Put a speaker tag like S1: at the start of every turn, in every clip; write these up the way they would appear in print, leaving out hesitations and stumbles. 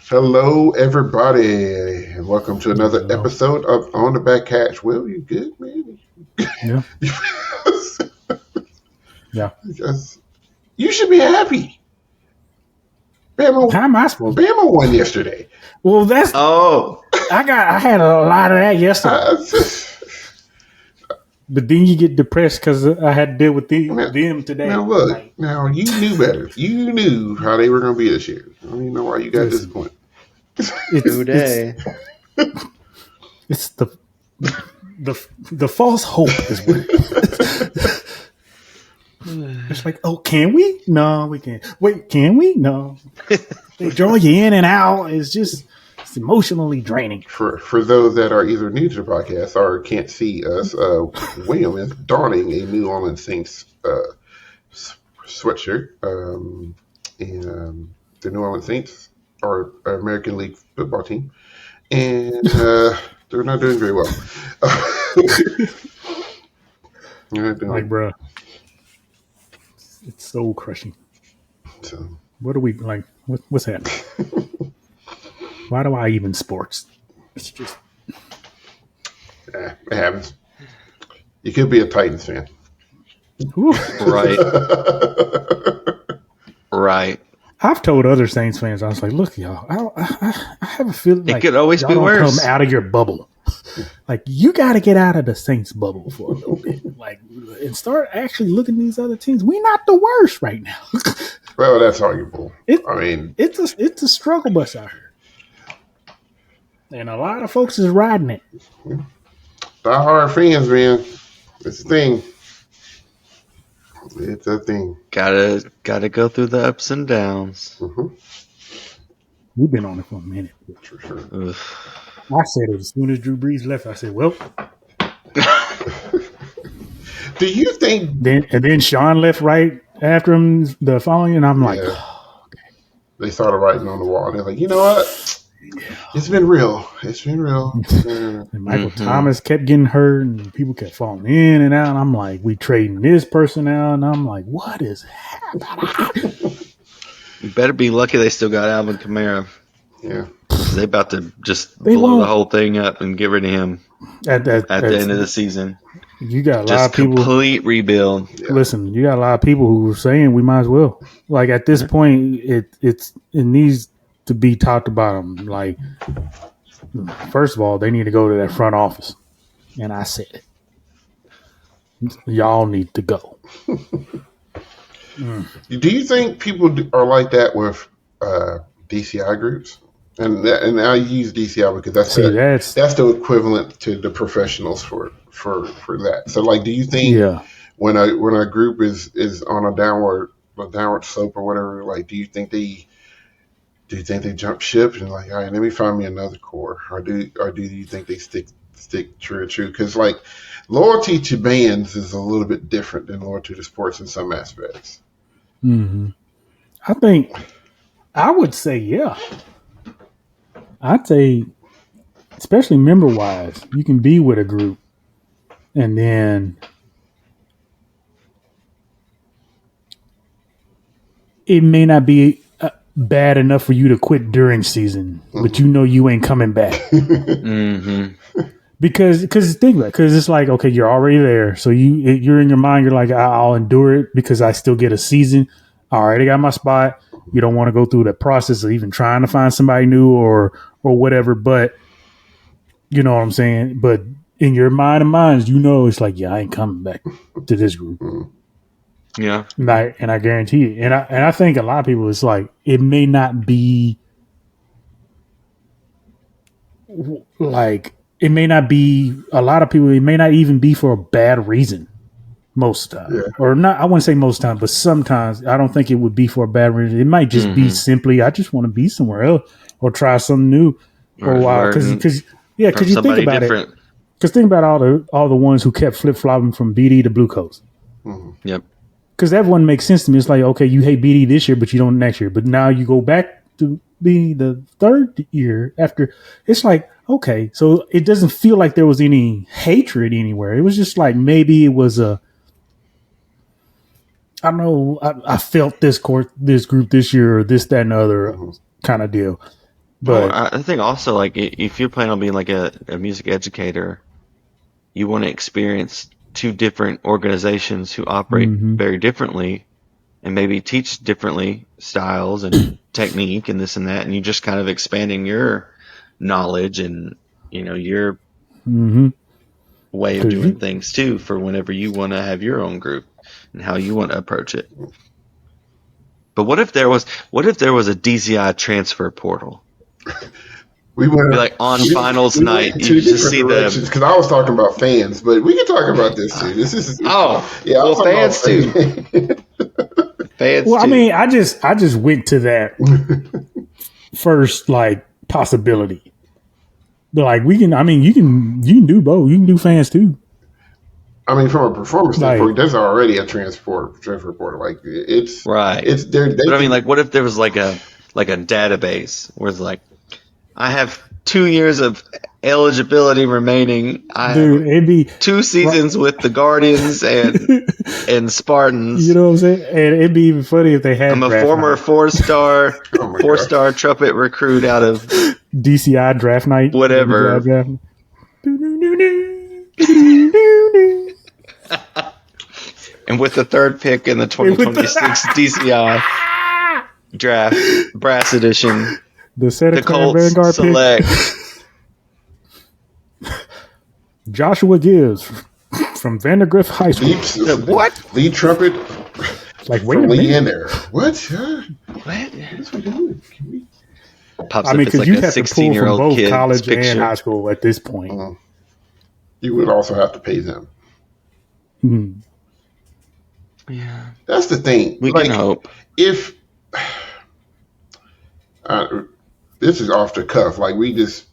S1: Hello, everybody, and welcome to another
S2: Hello.
S1: episode of On the Back Hatch. Will, you good, man?
S2: Yeah. Yeah.
S1: You should be happy.
S2: How
S1: Bama,
S2: am I supposed to?
S1: Bama won yesterday.
S2: Well, that's I had a lot of that yesterday. But then you get depressed because I had to deal with them today.
S1: Now look, now you knew better. You knew how they were going to be this year. I don't even know why you got disappointed.
S3: Today.
S2: It's the false hope is what it is. It's like, oh, can we? No, we can't. Wait, can we? No. They draw you in and out. It's emotionally draining.
S1: For those that are either new to the podcast or can't see us, William is donning a New Orleans Saints sweatshirt. And the New Orleans Saints are an American League football team. And they're not doing very well.
S2: Like, bro, it's soul crushing.
S1: So,
S2: what are we like? What's happening? Why do I even sports? It's just
S1: it happens. You could be a Titans fan,
S3: right.
S2: I've told other Saints fans, I was like, look, y'all, I have a feeling like
S3: it could always
S2: y'all
S3: be
S2: don't
S3: worse.
S2: come out of your bubble. Like, you got to get out of the Saints bubble for a little bit, like, and start actually looking at these other teams. We're not the worst right now.
S1: Well, that's arguable.
S2: It's a struggle bus out here, and a lot of folks is riding it.
S1: Die hard fans, man. It's a thing. It's a thing.
S3: Gotta go through the ups and downs.
S1: Mm-hmm.
S2: We've been on it for a minute.
S1: For sure.
S2: I said it as soon as Drew Brees left. I said, well.
S1: Do you think...
S2: Then Sean left right after him the following, and I'm like, oh, okay.
S1: They started writing on the wall. They're like, you know what? Yeah. It's been real.
S2: And Michael Thomas kept getting hurt, and people kept falling in and out. And I'm like, we trading this person out, and I'm like, what is happening?
S3: You better be lucky they still got Alvin Kamara.
S1: Yeah.
S3: They about to just blow the whole thing up and get rid of him at the end of the season.
S2: You got a lot of people.
S3: Complete rebuild.
S2: Yeah. Listen, you got a lot of people who were saying we might as well. Like, at this point, it needs to be talked about them. Like, first of all, they need to go to that front office, and I said it. Y'all need to go.
S1: Do you think people are like that with DCI groups? And I use DCI because that's the equivalent to the professionals for that. So, like, do you think when a group is on a downward slope or whatever, like, do you think they jump ship and like, all right, let me find me another core, or do you think they stick true? Because, like, loyalty to bands is a little bit different than loyalty to sports in some aspects.
S2: Mm-hmm. I think I would say I'd say, especially member-wise, you can be with a group, and then it may not be bad enough for you to quit during season, but you know you ain't coming back. Because think about it, because it's like, okay, you're already there, so you're in your mind, you're like, I'll endure it because I still get a season. I already got my spot. You don't want to go through the process of even trying to find somebody new or whatever, but you know what I'm saying? But in your mind and minds, you know, it's like, yeah, I ain't coming back to this group.
S3: Yeah.
S2: And I guarantee you. And I think a lot of people, it's like, it may not be like, it may not be a lot of people, it may not even be for a bad reason. Most of the time. Yeah. Or not, I wouldn't say most time, but sometimes I don't think it would be for a bad reason. It might just be simply, I just want to be somewhere else or try something new for a while. Because you think about different. Because think about all the ones who kept flip-flopping from BD to Blue Coats.
S3: Yep.
S2: Because that one makes sense to me. It's like, okay, you hate BD this year, but you don't next year. But now you go back to BD the third year after. It's like, okay, so it doesn't feel like there was any hatred anywhere. It was just like maybe it was I know I felt this group this year or this, that, and other kind of deal. But
S3: I think also, like, if you're planning on being like a music educator, you want to experience two different organizations who operate very differently and maybe teach differently styles and technique and this and that, and you just kind of expanding your knowledge and your way of doing things too for whenever you want to have your own group and how you want to approach it. But what if there was a DCI transfer portal?
S1: We went
S3: be like on finals night.
S1: You just see the because I was talking about fans, but we can talk about this too. This is
S3: fans too. Fans.
S2: Well, too. I mean, I just went to that first like possibility. But like you can do both. You can do fans too.
S1: I mean, from a performance standpoint, there's already a transfer portal. Like it's
S3: right.
S1: It's there.
S3: But I mean, like, what if there was like a database where it's like, I have 2 years of eligibility remaining.
S2: It'd be
S3: 2 seasons with the Guardians and Spartans.
S2: You know what I'm saying? And it'd be even funny if they had.
S3: I'm a former 4-star four-star trumpet recruit out of
S2: DCI draft night.
S3: Whatever. And with the 3rd pick in the 2026 DCI draft, brass edition.
S2: The
S3: Colts
S2: Vanguard
S3: select
S2: Joshua Gibbs from Vandergrift High School.
S3: What?
S1: Lead trumpet?
S2: Like, wait a minute.
S1: In there. What?
S3: What?
S2: I mean, because you have to pull from both college and high school at this point.
S1: You would also have to pay them.
S3: Yeah.
S1: That's the thing.
S3: We can hope.
S1: If this is off the cuff, like we just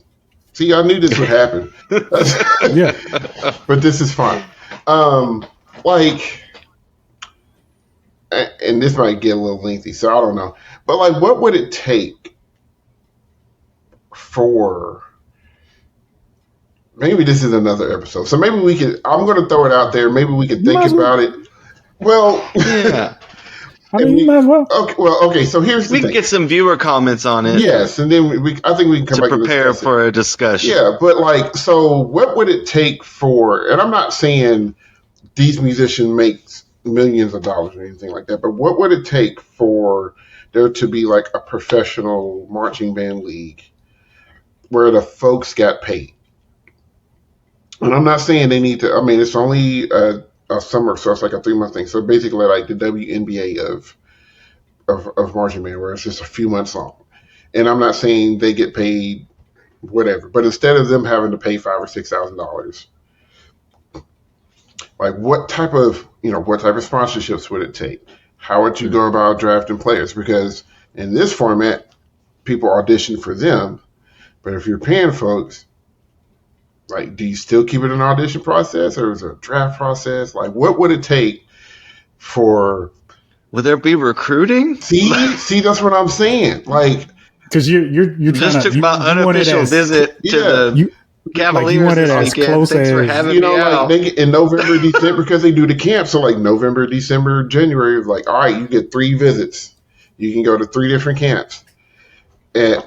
S1: see, I knew this would happen.
S2: Yeah,
S1: but this is fine. Like, and this might get a little lengthy, so I don't know. But like, what would it take for? Maybe this is another episode, so maybe we could. I'm going to throw it out there. Maybe we could think about it. Well,
S3: yeah.
S2: I mean, you might as well.
S1: Okay. So here's the thing.
S3: We can get some viewer comments on it.
S1: Yes, and then I think we can come back
S3: to prepare for a discussion.
S1: Yeah, but like, so what would it take for? And I'm not saying these musicians make millions of dollars or anything like that, but what would it take for there to be like a professional marching band league where the folks got paid? And I'm not saying they need to. I mean, it's only a summer, so it's like a 3-month thing. So basically, like the WNBA of marching band, where it's just a few months long. And I'm not saying they get paid whatever, but instead of them having to pay $5,000 or $6,000, like what type of sponsorships would it take? How would you go about drafting players? Because in this format, people audition for them, but if you're paying folks, like, do you still keep it an audition process or is it a draft process? Like, what would it take for?
S3: Would there be recruiting?
S1: See, that's what I'm saying. Like,
S2: because you're
S3: just took my unofficial visit to the Cavaliers this weekend. Thanks for having me out.
S1: Like in November, December, because they do the camp. So like November, December, January, like, all right, you get 3 visits. You can go to 3 different camps, and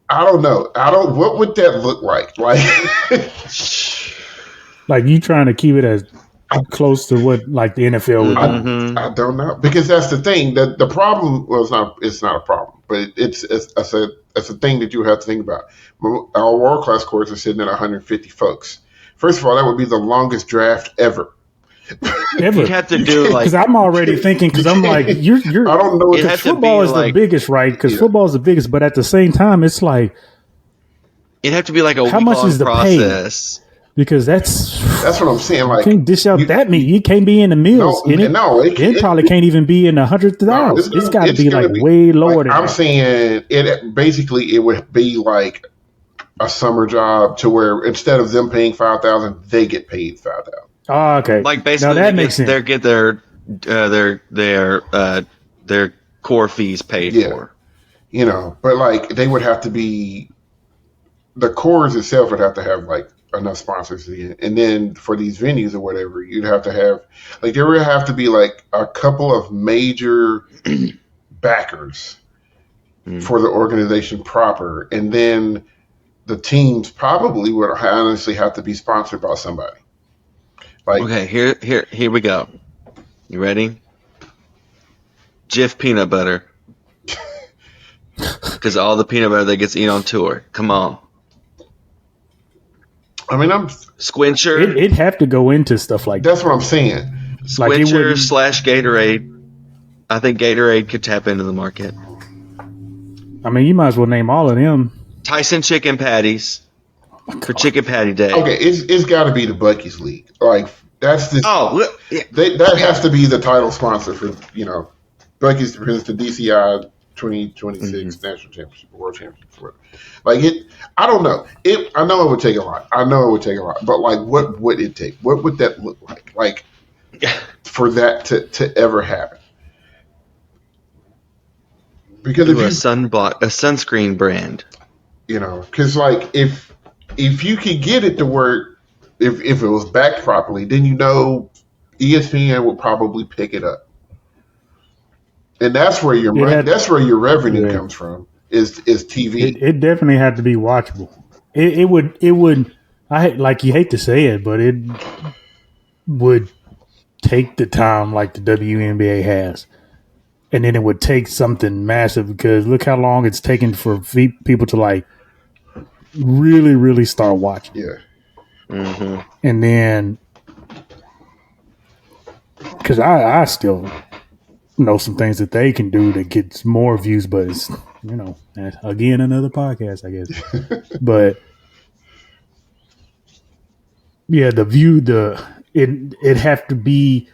S1: I don't know. What would that look like?
S2: Like you trying to keep it as close to what like the NFL would do?
S1: I don't know, because that's the thing. That the problem it's not a problem, but it's a thing that you have to think about. Our world class courts are sitting at 150 folks. First of all, that would be the longest draft ever.
S3: You'd have to do like,
S2: because I'm already thinking, because I'm like, you're I
S1: don't know.
S2: Because football is the biggest, right? Because football is the biggest, but at the same time, it's like
S3: it'd have to be like a week-long process.
S2: Because that's
S1: what I'm saying. Like,
S2: you can't dish out that meat. You can't be in the meals. It probably can't even be in $100,000. It's got to be like way lower than
S1: I'm
S2: that.
S1: saying it would be like a summer job to where instead of them paying $5,000, they get paid $5,000.
S2: Oh, okay.
S3: Like basically,
S2: that makes sense.
S3: They get their core fees paid for.
S1: You know, but like they would have to be, the cores itself would have to have like enough sponsors, and then for these venues or whatever, you'd have to have like there would have to be like a couple of major backers for the organization proper, and then the teams probably would honestly have to be sponsored by somebody.
S3: Like, okay, here we go. You ready? Jif peanut butter. Because all the peanut butter that gets eaten on tour. Come on.
S1: I mean,
S3: Squincher.
S2: It'd have to go into stuff like
S1: that's what I'm saying.
S3: Squincher / Gatorade. I think Gatorade could tap into the market.
S2: I mean, you might as well name all of them.
S3: Tyson chicken patties for Chicken Patty Day.
S1: Okay, it's got to be the Buc-ee's League. Like that's the that has to be the title sponsor for Buc-ee's represents the DCI 2026 National Championship, World Championship. Like it, I don't know. I know it would take a lot. But like, what would it take? What would that look like? Like for that to ever happen? Because if
S3: a sunscreen brand,
S1: because like if you could get it to work, if it was backed properly, then ESPN would probably pick it up, and that's where your revenue comes from is TV.
S2: It definitely had to be watchable. It would. Like you hate to say it, but it would take the time like the WNBA has. And then it would take something massive because look how long it's taken for people to like really, really start watching.
S1: Yeah.
S3: Mm-hmm.
S2: And then, because I still know some things that they can do that gets more views, but it's, again, another podcast, I guess. But yeah, it'd have to be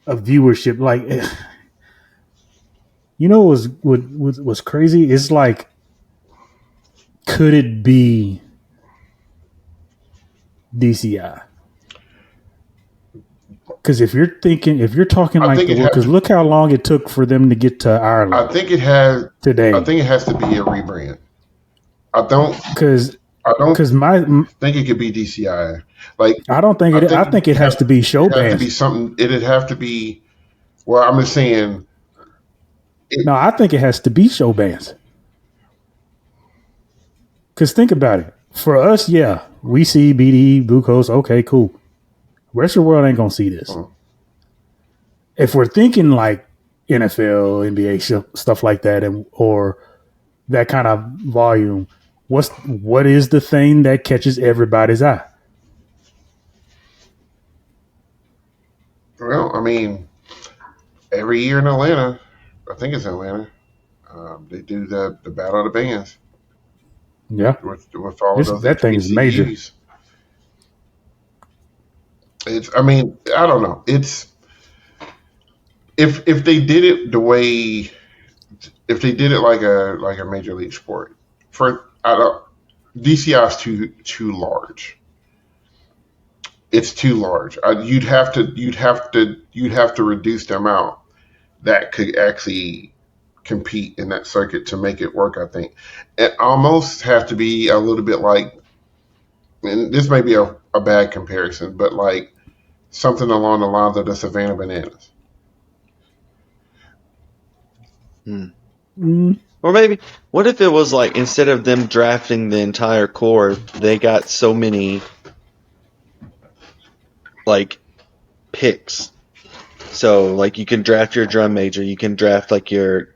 S2: a viewership like. What was crazy? It's like, could it be DCI? Because if you're talking like because look how long it took for them to get to Ireland.
S1: I think it has
S2: today.
S1: I think it has to be a rebrand. I don't think it could be DCI. Like
S2: I don't think it. I think it has to be show bands.
S1: It has to be something. It'd have to be. Well, I'm just saying.
S2: No, I think it has to be show bands. Because think about it. For us, yeah, we see BD, Blue Coast, okay, cool. The rest of the world ain't going to see this. If we're thinking like NFL, NBA, stuff like that, or that kind of volume, what is the thing that catches everybody's eye?
S1: Well, I mean, every year in Atlanta, I think it's Atlanta. They do the Battle of the Bands.
S2: Yeah,
S1: with all of those
S2: that thing is major.
S1: I mean, I don't know. It's if they did it the way, if they did it like a major league sport, DCI is too large. It's too large. You'd have to reduce the amount that could actually compete in that circuit to make it work. I think it almost have to be a little bit like, and this may be a bad comparison, but like something along the lines of the Savannah Bananas.
S3: Or maybe, what if it was like, instead of them drafting the entire core, they got so many like picks. So like you can draft your drum major, you can draft like your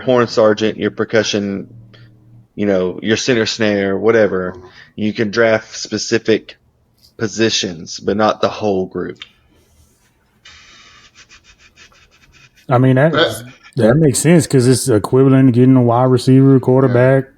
S3: horn sergeant, your percussion, your center snare, whatever. You can draft specific positions, but not the whole group.
S2: I mean that makes sense because it's equivalent to getting a wide receiver, quarterback.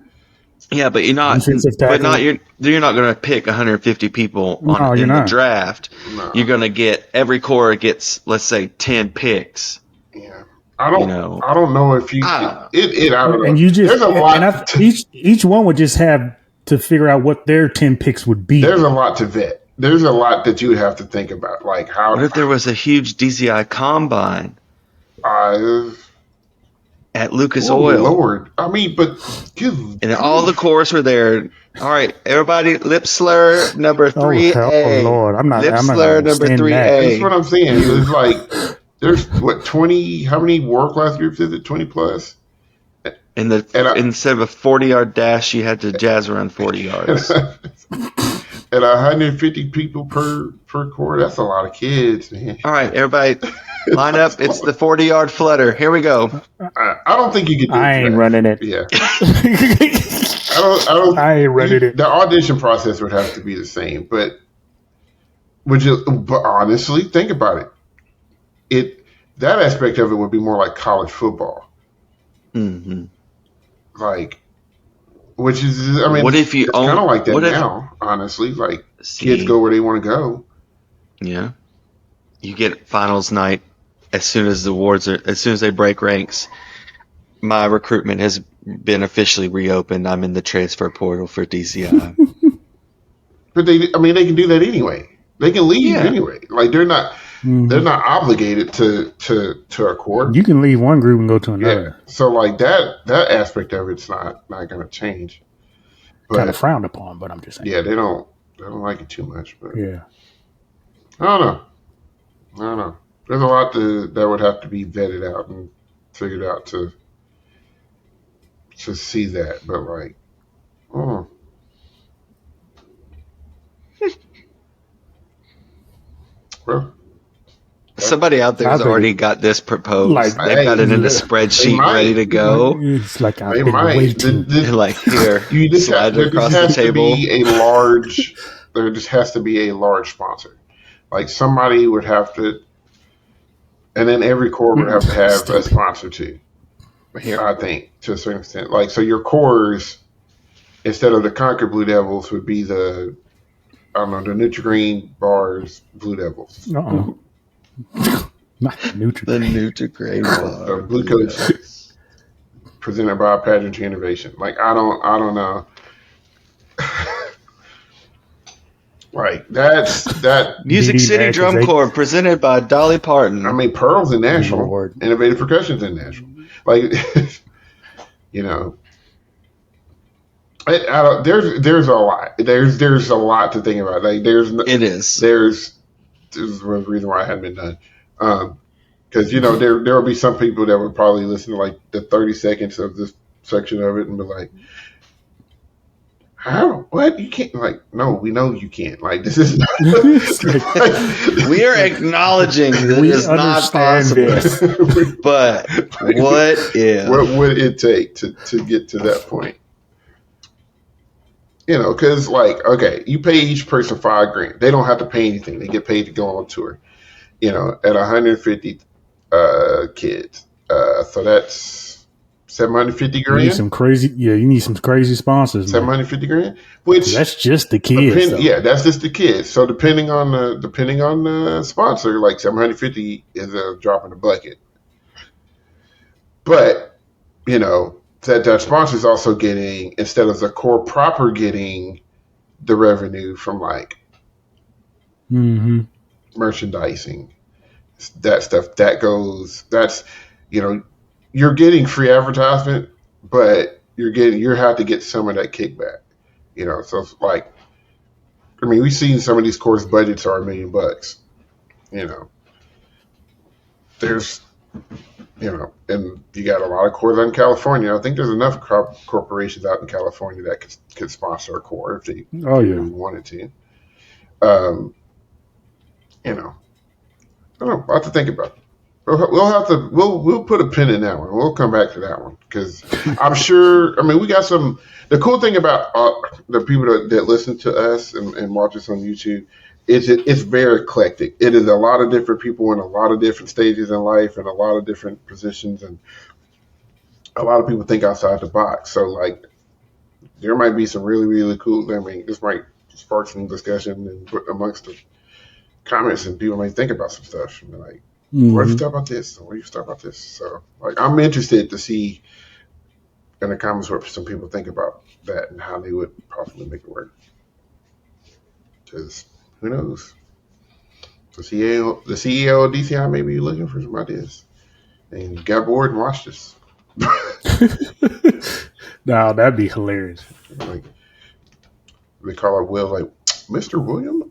S3: Yeah, but you're not going to pick 150 people in the draft. No. You're going to get, every core gets, let's say, 10 picks.
S1: Yeah, I don't know if you. I don't know.
S2: And you just, there's a lot. Each one would just have to figure out what their 10 picks would be.
S1: There's a lot to vet. There's a lot that you would have to think about, like how.
S3: What if there was a huge DCI combine? At Lucas Oil.
S1: Lord. I mean, but...
S3: And all the cores were there. All right, everybody, lip slur number 3A.
S2: Oh, Lord. I'm not
S3: slur number 3A.
S1: That's what I'm saying. It's like, there's, 20... How many world-class groups is it? 20 plus?
S3: And instead of a 40-yard dash, you had to jazz around 40 yards.
S1: And 150 people per quarter, that's a lot of kids, man.
S3: All right, everybody, line up. It's the 40-yard flutter. Here we go.
S1: I don't think you could do
S2: I ain't running it.
S1: Yeah. I
S2: ain't running it.
S1: The audition process would have to be the same, but honestly, think about it. That aspect of it would be more like college football.
S3: Mm-hmm.
S1: Like, which is, I mean,
S3: what if you
S1: it's kind of like that now, honestly. Like, kids go where they want to go.
S3: Yeah. You get finals night as soon as they break ranks. My recruitment has been officially reopened. I'm in the transfer portal for DCI.
S1: But they can do that anyway. They can leave anyway. Like, they're not obligated to a court.
S2: You can leave one group and go to another.
S1: Yeah. So like that aspect of it's not going to change.
S2: Kind of frowned upon, but I'm just saying.
S1: Yeah, they don't like it too much. But
S2: yeah,
S1: I don't know. There's a lot that would have to be vetted out and figured out to see that. But like, well.
S3: Somebody out there has already got this proposed.
S2: Like,
S3: they've got it in a spreadsheet ready to go.
S2: It's like I've been waiting.
S3: Like, here, slide it across the table.
S1: There just has to be a large sponsor. Like, somebody would have to, and then every corps would have to have a sponsor too.
S3: Here,
S1: I think, to a certain extent. Like, so your corps, instead of the Concord Blue Devils, would be the Nutri-Green Bars Blue Devils.
S2: Uh-oh. Not
S3: the Nutri-Grain bar.
S1: Blue Coats presented by Pageantry Innovation. Like, I don't know. Like, that
S3: Music City Drum Corps presented by Dolly Parton.
S1: I mean, Pearl's in Nashville. Innovative Percussion's in Nashville. Like, you know, there's a lot. There's a lot to think about. Like, this is one reason why it hadn't been done. Because, you know, there will be some people that would probably listen to like the 30 seconds of this section of it and be like, how? What? You can't? Like, no, we know you can't. Like, this is not.
S3: We are acknowledging that it is not possible. But what if?
S1: What would it take to get to that point? You know, because, like, okay, you pay each person $5,000. They don't have to pay anything. They get paid to go on tour. You know, at 150 kids. So that's $750,000.
S2: You need some crazy. Yeah, you need some crazy sponsors.
S1: $750,000. Which
S2: that's just the kids.
S1: That's just the kids. So depending on the sponsor, like $750 is a drop in the bucket. But, you know, that sponsor is also getting, instead of the core proper getting the revenue from like merchandising, that stuff that goes, that's, you know, you're getting free advertisement, but you have to get some of that kickback, you know. So it's like, I mean, we've seen some of these course budgets are $1 million, you know. There's, you know, and you got a lot of corps out in California. I think there's enough corporations out in California that could sponsor a corps if they really wanted to. You know, I don't know. I'll have to think about it. We'll put a pin in that one. We'll come back to that one because I'm sure. I mean, we got some. The cool thing about the people that listen to us and watch us on YouTube is it's very eclectic. It is a lot of different people in a lot of different stages in life and a lot of different positions, and a lot of people think outside the box. So, like, there might be some really, really cool. I mean, this might spark some discussion and amongst the comments, and people might think about some stuff. And like, what if you talk about this? What if you talk about this? So, like, I'm interested to see in the comments what some people think about that and how they would possibly make it work. Because who knows? The CEO of DCI may be looking for some ideas, and you got bored and watched this.
S2: No, that'd be hilarious.
S1: Like, they call up Will, like, Mr. William,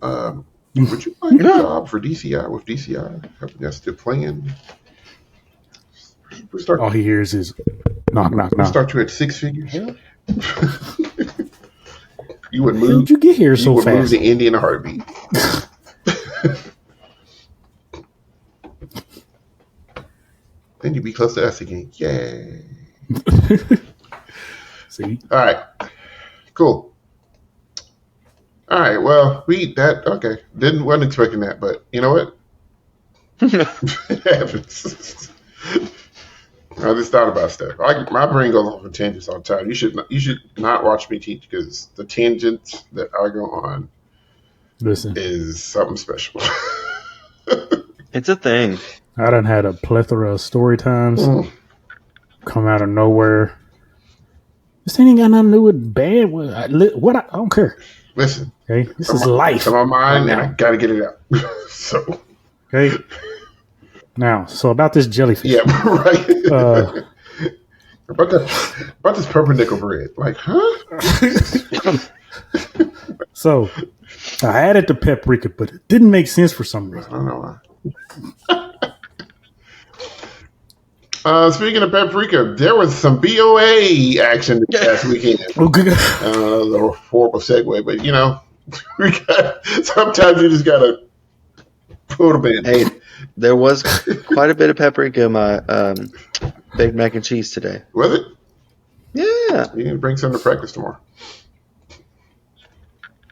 S1: would you like a job for DCI with DCI? Helping us to plan.
S2: All he hears is, Knock.
S1: Start you at 6 figures.
S2: Yeah.
S1: You would move.
S2: How did you get here so fast?
S1: You would move to India in a heartbeat. Then you'd be close to us again. Yay.
S2: See?
S1: All right. Cool. All right. Well, okay. Wasn't expecting that, but you know what? It happens. I just thought about stuff. My brain goes off on tangents all the time. You should not watch me teach because the tangents that I go on is something special.
S3: It's a thing.
S2: I done had a plethora of story times come out of nowhere. This ain't got nothing to do with bad. What? I don't care.
S1: Listen.
S2: Okay, this is life.
S1: It's on my mind, and I gotta get it out. So.
S2: Okay. Now, so about this jellyfish.
S1: Yeah, right. About this pumpernickel bread. Like, huh?
S2: So, I added the paprika, but it didn't make sense for some reason.
S1: I don't know why. Speaking of paprika, there was some BOA action this past weekend.
S2: Okay.
S1: That was a horrible segue, but you know, sometimes you just gotta pull the band.
S3: Hey, there was quite a bit of paprika in my baked mac and cheese today.
S1: Was it?
S3: Yeah.
S1: You need to bring some to practice tomorrow.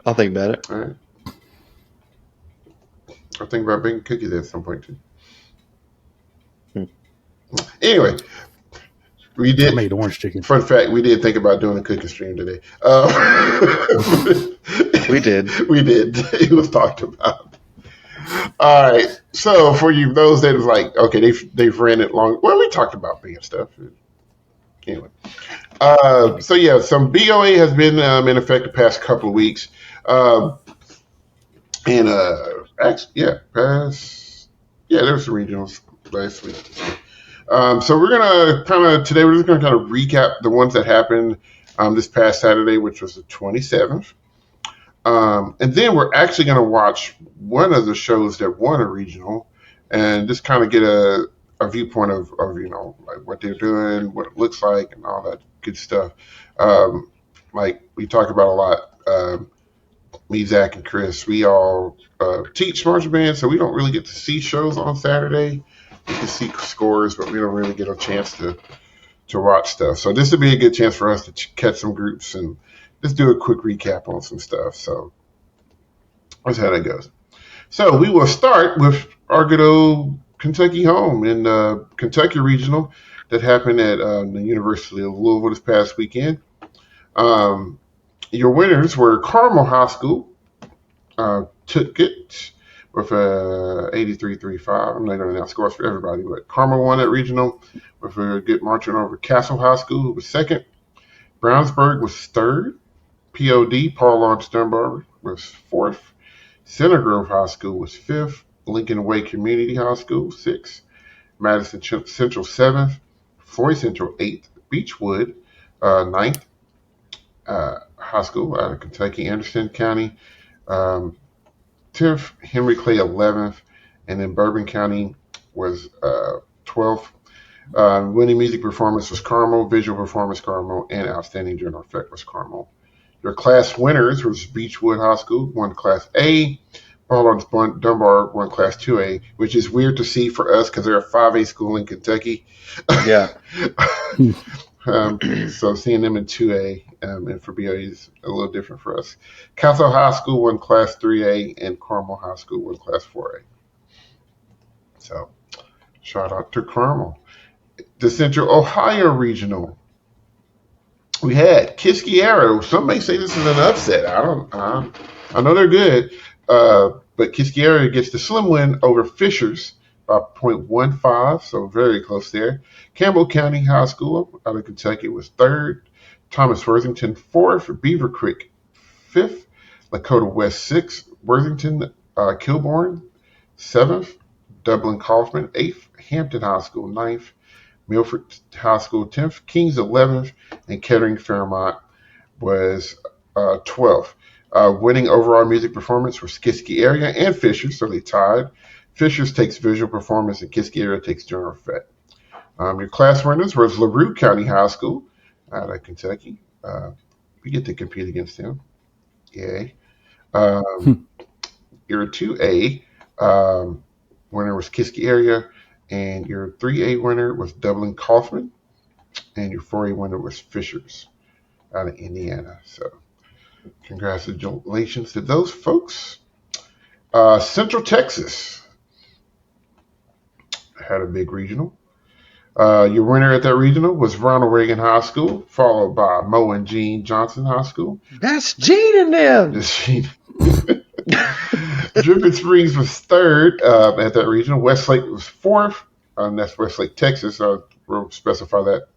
S3: I'll think about it.
S1: All right. I'll think about bringing cookies at some point too. Anyway, we did.
S2: I made orange chicken.
S1: Fun fact: we did think about doing a cooking stream today.
S3: We did.
S1: We did. It was talked about. All right. So for you, those that is like, okay, they've ran it long. Well, we talked about being stuff. Anyway. So yeah, some BOA has been in effect the past couple of weeks, and actually, there was some regionals last week. So we're gonna today we're just gonna kind of recap the ones that happened this past Saturday, which was the 27th. And then we're actually going to watch one of the shows that won a regional and just kind of get a viewpoint of you know, like what they're doing, what it looks like, and all that good stuff. Like we talk about a lot, me, Zach, and Chris, we all teach marching band, so we don't really get to see shows on Saturday. We can see scores, but we don't really get a chance to watch stuff. So this would be a good chance for us to catch some groups and just do a quick recap on some stuff. So that's how that goes. So we will start with our good old Kentucky home in Kentucky Regional that happened at the University of Louisville this past weekend. Your winners were Carmel High School. Took it with 83-35. I'm not going to announce scores for everybody, but Carmel won that regional with a good marching over Castle High School, who was second. Brownsburg was third. POD, Paul Laurence Dunbar, was fourth. Center Grove High School was fifth. Lincoln Way Community High School, sixth. Madison Central, seventh. Floyd Central, eighth. Beechwood, ninth. High School out of Kentucky, Anderson County, 10th. Henry Clay, 11th. And then Bourbon County was 12th. Winning music performance was Carmel, visual performance Carmel, and outstanding general effect was Carmel. Your class winners was Beechwood High School, won Class A. Paul Laurence Dunbar won Class 2A, which is weird to see for us because they're a 5A school in Kentucky.
S3: Yeah.
S1: So seeing them in 2A and for BOA is a little different for us. Castle High School won Class 3A, and Carmel High School won Class 4A. So shout out to Carmel. The Central Ohio Regional. We had Kiskiera. Some may say this is an upset. I know they're good, but Kiskiera gets the slim win over Fishers by 0.15, so very close there. Campbell County High School out of Kentucky was third. Thomas Worthington fourth. Beaver Creek fifth. Lakota West sixth. Worthington Kilbourne seventh. Dublin Kaufman eighth. Hampton High School ninth. Milford High School 10th, Kings 11th, and Kettering Fairmont was 12th. Winning overall music performance was Kiskiera and Fishers, so they tied. Fishers takes visual performance, and Kiskiera takes general effect. Your class winners was LaRue County High School out of Kentucky. We get to compete against them. Yay. Your 2A winner was Kiski area, and your 3A winner was Dublin Kaufman, and your 4A winner was Fishers out of Indiana. So congratulations to those folks. Central Texas had a big regional. Your winner at that regional was Ronald Reagan High School, followed by Mo and Jean Johnson High School.
S3: That's Gene and them.
S1: Dripping Springs was third at that regional. Westlake was fourth. That's Westlake, Texas. We'll specify that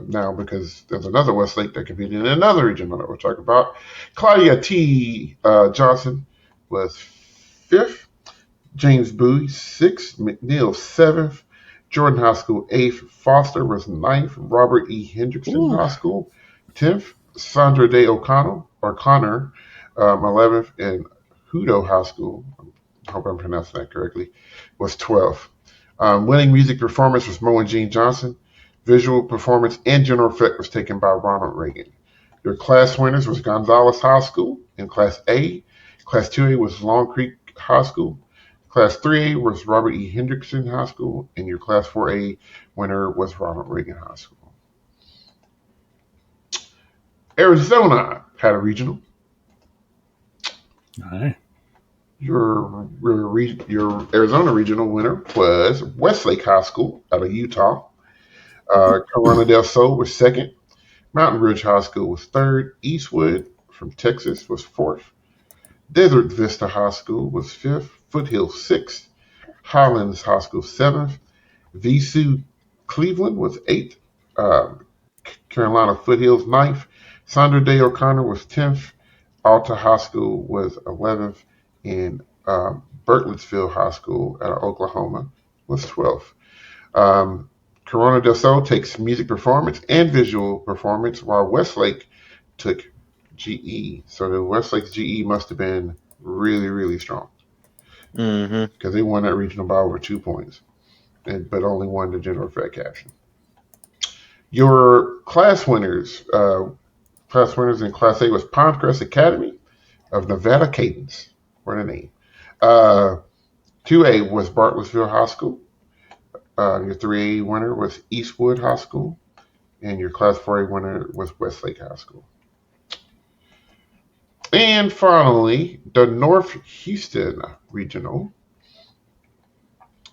S1: now because there's another Westlake that competed in another regional that we'll talk about. Claudia T. Johnson was fifth. James Bowie, sixth. McNeil, seventh. Jordan High School, eighth. Foster was ninth. Robert E. Hendrickson High School, 10th. Sandra Day O'Connor, 11th. And Hutto High School, I hope I'm pronouncing that correctly, was 12th. Winning music performance was Mo and Jean Johnson. Visual performance and general effect was taken by Ronald Reagan. Your class winners was Gonzales High School in Class A. Class 2A was Long Creek High School. Class 3A was Robert E. Hendrickson High School. And your Class 4A winner was Ronald Reagan High School. Arizona had a regional.
S2: All right.
S1: Your Arizona regional winner was Westlake High School out of Utah. Corona del Sol was second. Mountain Ridge High School was third. Eastwood from Texas was fourth. Desert Vista High School was fifth. Foothill sixth. Highlands High School seventh. VSU Cleveland was eighth. Carolina Foothills ninth. Sandra Day O'Connor was 10th. Alta High School was 11th. And Burtlettsville High School out of Oklahoma was 12th. Corona del Sol takes music performance and visual performance, while Westlake took GE. So the Westlake's GE must have been really, really strong. Because they won that regional by over 2 points, but only won the general effect caption. Your class winners in Class A was Pinecrest Academy of Nevada Cadence. What a name. 2A was Bartlesville High School. Your 3A winner was Eastwood High School. And your Class 4A winner was Westlake High School. And finally, the North Houston Regional.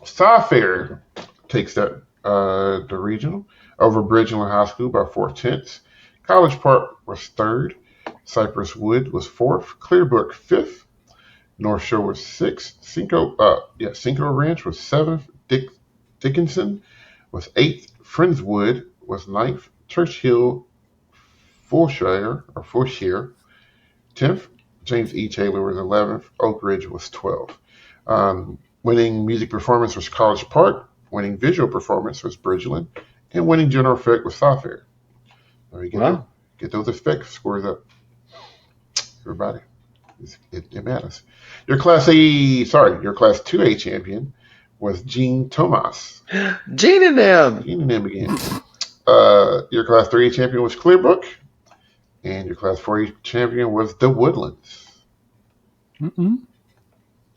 S1: Cy-Fair takes that the regional over Bridgeland High School by 4/10. College Park was third. Cypress Wood was fourth. Clearbrook fifth. North Shore was sixth. Cinco Ranch was seventh. Dickinson was eighth. Friendswood was ninth. Churchill Fulshire 10th. James E. Taylor was 11th. Oak Ridge was 12th. Winning music performance was College Park. Winning visual performance was Bridgeland. And winning general effect was Cy-Fair. There we go. Get those effect scores up. Everybody. It matters. Your Class 2A champion was Gene Thomas.
S3: Gene and them
S1: again. Your Class 3A champion was Clearbrook. And your Class 4A champion was the Woodlands.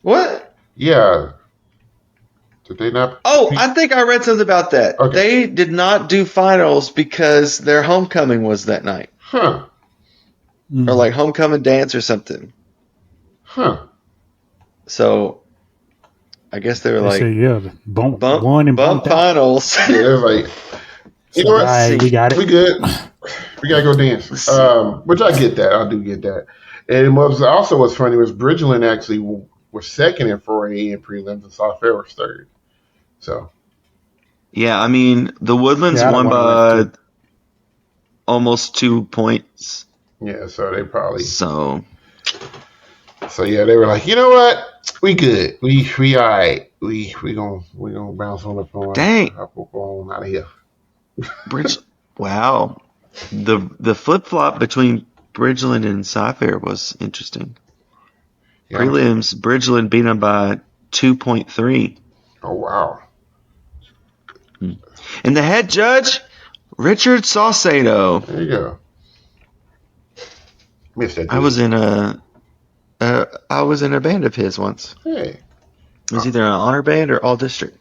S3: What?
S1: Yeah. Did they not?
S3: Oh, I think I read something about that. Okay. They did not do finals because their homecoming was that night.
S1: Huh.
S3: Or like homecoming dance or something.
S1: Huh.
S3: So, I guess they were like,
S2: bump
S3: finals.
S1: Yeah, they're like, you know what?
S2: Right, we got it.
S1: We good. We gotta go dance. Which I get that. I do get that. And what's funny was Bridgeland actually was second in 4A in prelims, and Cy-Fair was third. So.
S3: Yeah, I mean the Woodlands won by almost 2 points.
S1: Yeah, so they probably.
S3: So
S1: yeah, they were like, you know what? We good. We all right. We gonna bounce on up on.
S3: Dang.
S1: Up on out of here.
S3: Wow. The flip flop between Bridgeland and Cy-Fair was interesting. Yeah. Prelims, Bridgeland beat them by 2.3.
S1: Oh wow.
S3: And the head judge, Richard Saucedo.
S1: There you go. Missed that.
S3: I was in a band of his once.
S1: Hey.
S3: It was either an honor band or all district.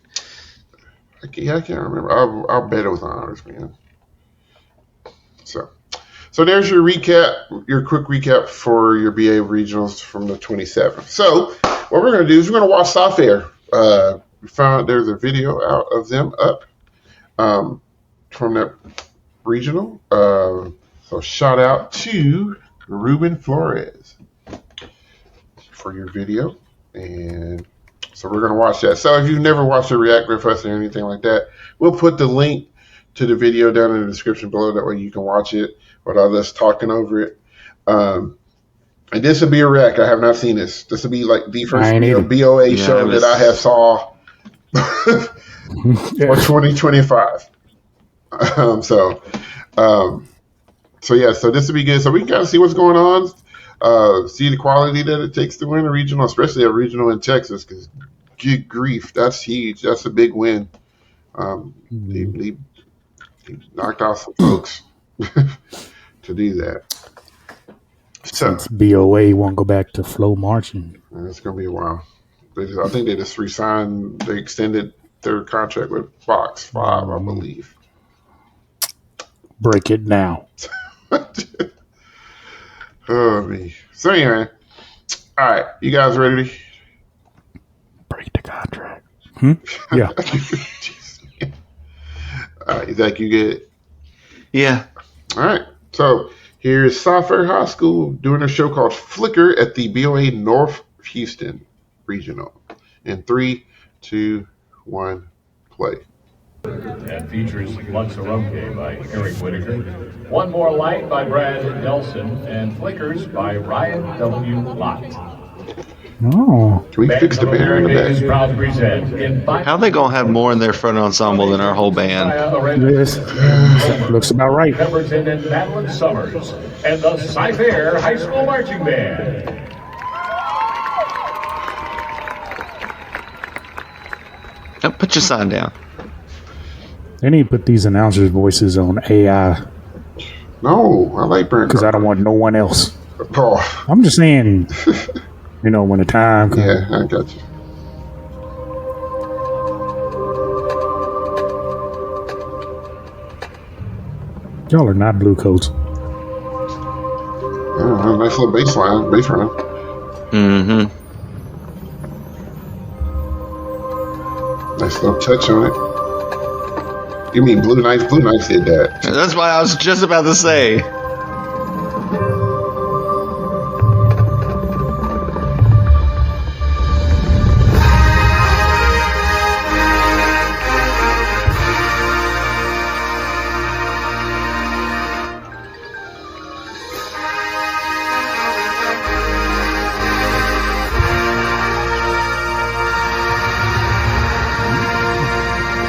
S1: I can't remember. I'll bet it was honors, man. So there's your recap, your quick recap for your BA regionals from the 27th. So what we're going to do is we're going to watch Software. We found there's a video out of them up from that regional. So shout out to Ruben Flores for your video. And so we're going to watch that. So if you've never watched a React with us or anything like that, we'll put the link to the video down in the description below. That way you can watch it without us talking over it. And this will be a React. I have not seen this. This will be like the first BOA show that I have saw for 2025. So this will be good. So we can kind of see what's going on, see the quality that it takes to win a regional, especially a regional in Texas, because good grief, that's huge. That's a big win. They knocked out some folks to do that. So
S2: since BOA won't go back to flow marching.
S1: It's going to be a while. I think they just re-signed, they extended their contract with Fox 5, I believe.
S2: Break it now.
S1: Oh, me. So anyway, all right, you guys ready?
S2: Break the contract. Yeah.
S1: All right, Zach, you good?
S3: Yeah.
S1: All right. So here's Software High School doing a show called Flicker at the BOA North Houston Regional. In 3, 2, 1, play.
S4: And features Lunch Aronke by Eric Whitaker, One More Light by Brad Nelson, and Flickers by Ryan W. Lott.
S2: Oh.
S1: Can we fix the banner in the back?
S3: How are they going to have more in their front ensemble than our whole band?
S2: Yes. Looks about right.
S4: Pemberton and Madeline Summers, and the Cy-Fair High School Marching Band.
S3: Oh, put your sign down.
S2: They need to put these announcers' voices on AI.
S1: No, I like Brent.
S2: Because I don't want no one else.
S1: Oh.
S2: I'm just saying, when the time comes.
S1: Yeah, I got you.
S2: Y'all are not blue coats.
S1: Yeah, nice little bass run.
S3: Mm-hmm.
S1: Nice little touch on it. You mean Blue Knights? Blue Knights did that.
S3: That's why I was just about to say.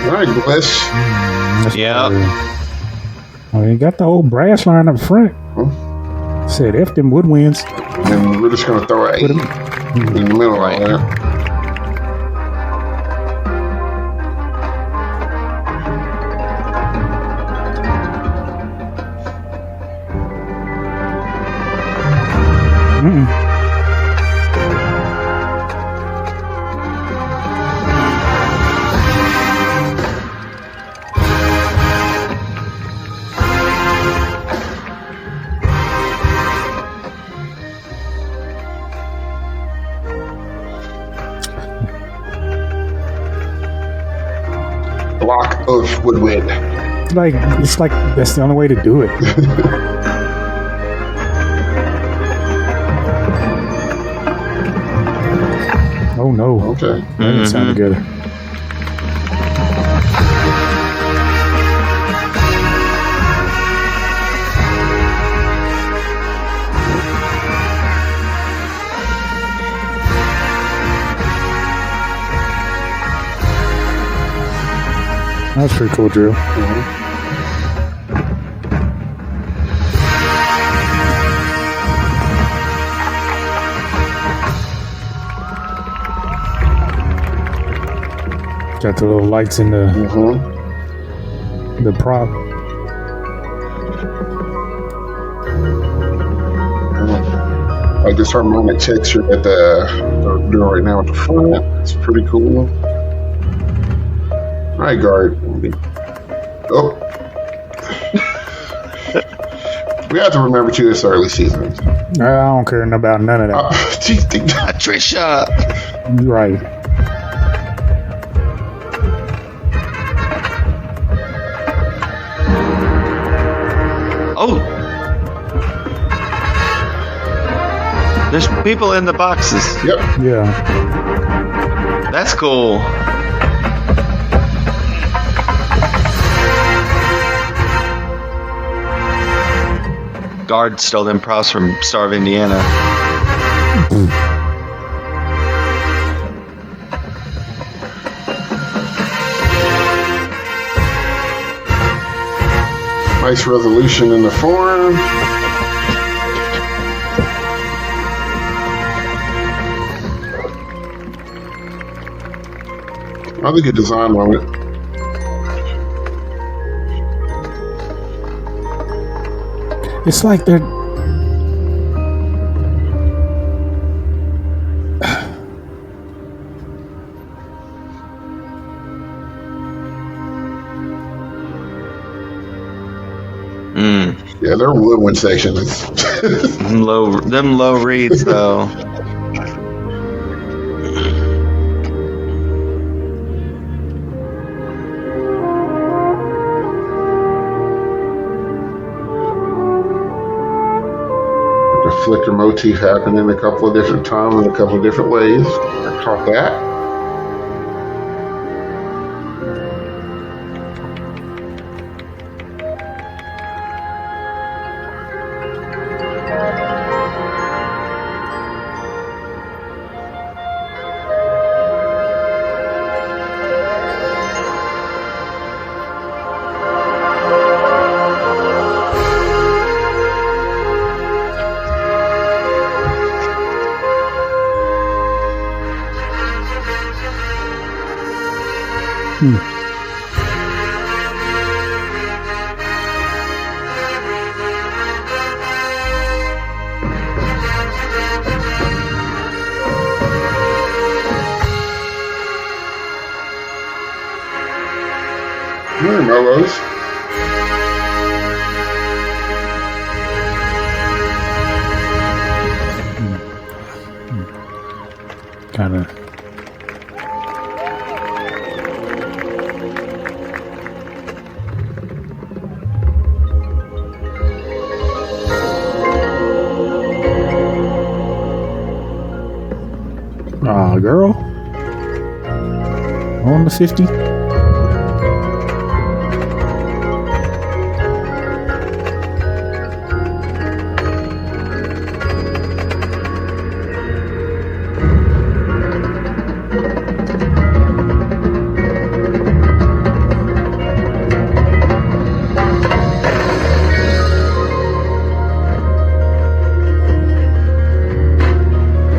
S1: All right, Bliss.
S3: Yeah.
S2: Oh, you got the old brass line up front. Said F them woodwinds.
S1: And we're just going to throw an 8 in the middle right there. Block of woodwind.
S2: It's like that's the only way to do it. Oh no.
S1: Okay.
S2: That didn't sound good. That's pretty cool, Drew. Got the little lights in the The prop.
S1: Like this harmonic texture that they're doing right now at the front. It's pretty cool. Right guard. Oh. We have to remember too, it's early season.
S2: I don't care about none of that.
S3: Trisha.
S2: Right.
S3: Oh. There's people in the boxes.
S1: Yep.
S2: Yeah.
S3: That's cool. Guard stole them props from Star of Indiana.
S1: Nice resolution in the form. I think a design moment.
S2: It's like they're.
S1: Yeah, their woodwind section is
S3: them low reads though.
S1: The flicker motif happening a couple of different times in a couple of different ways. I caught that. Mellows.
S2: Kind of. Girl. On the 50.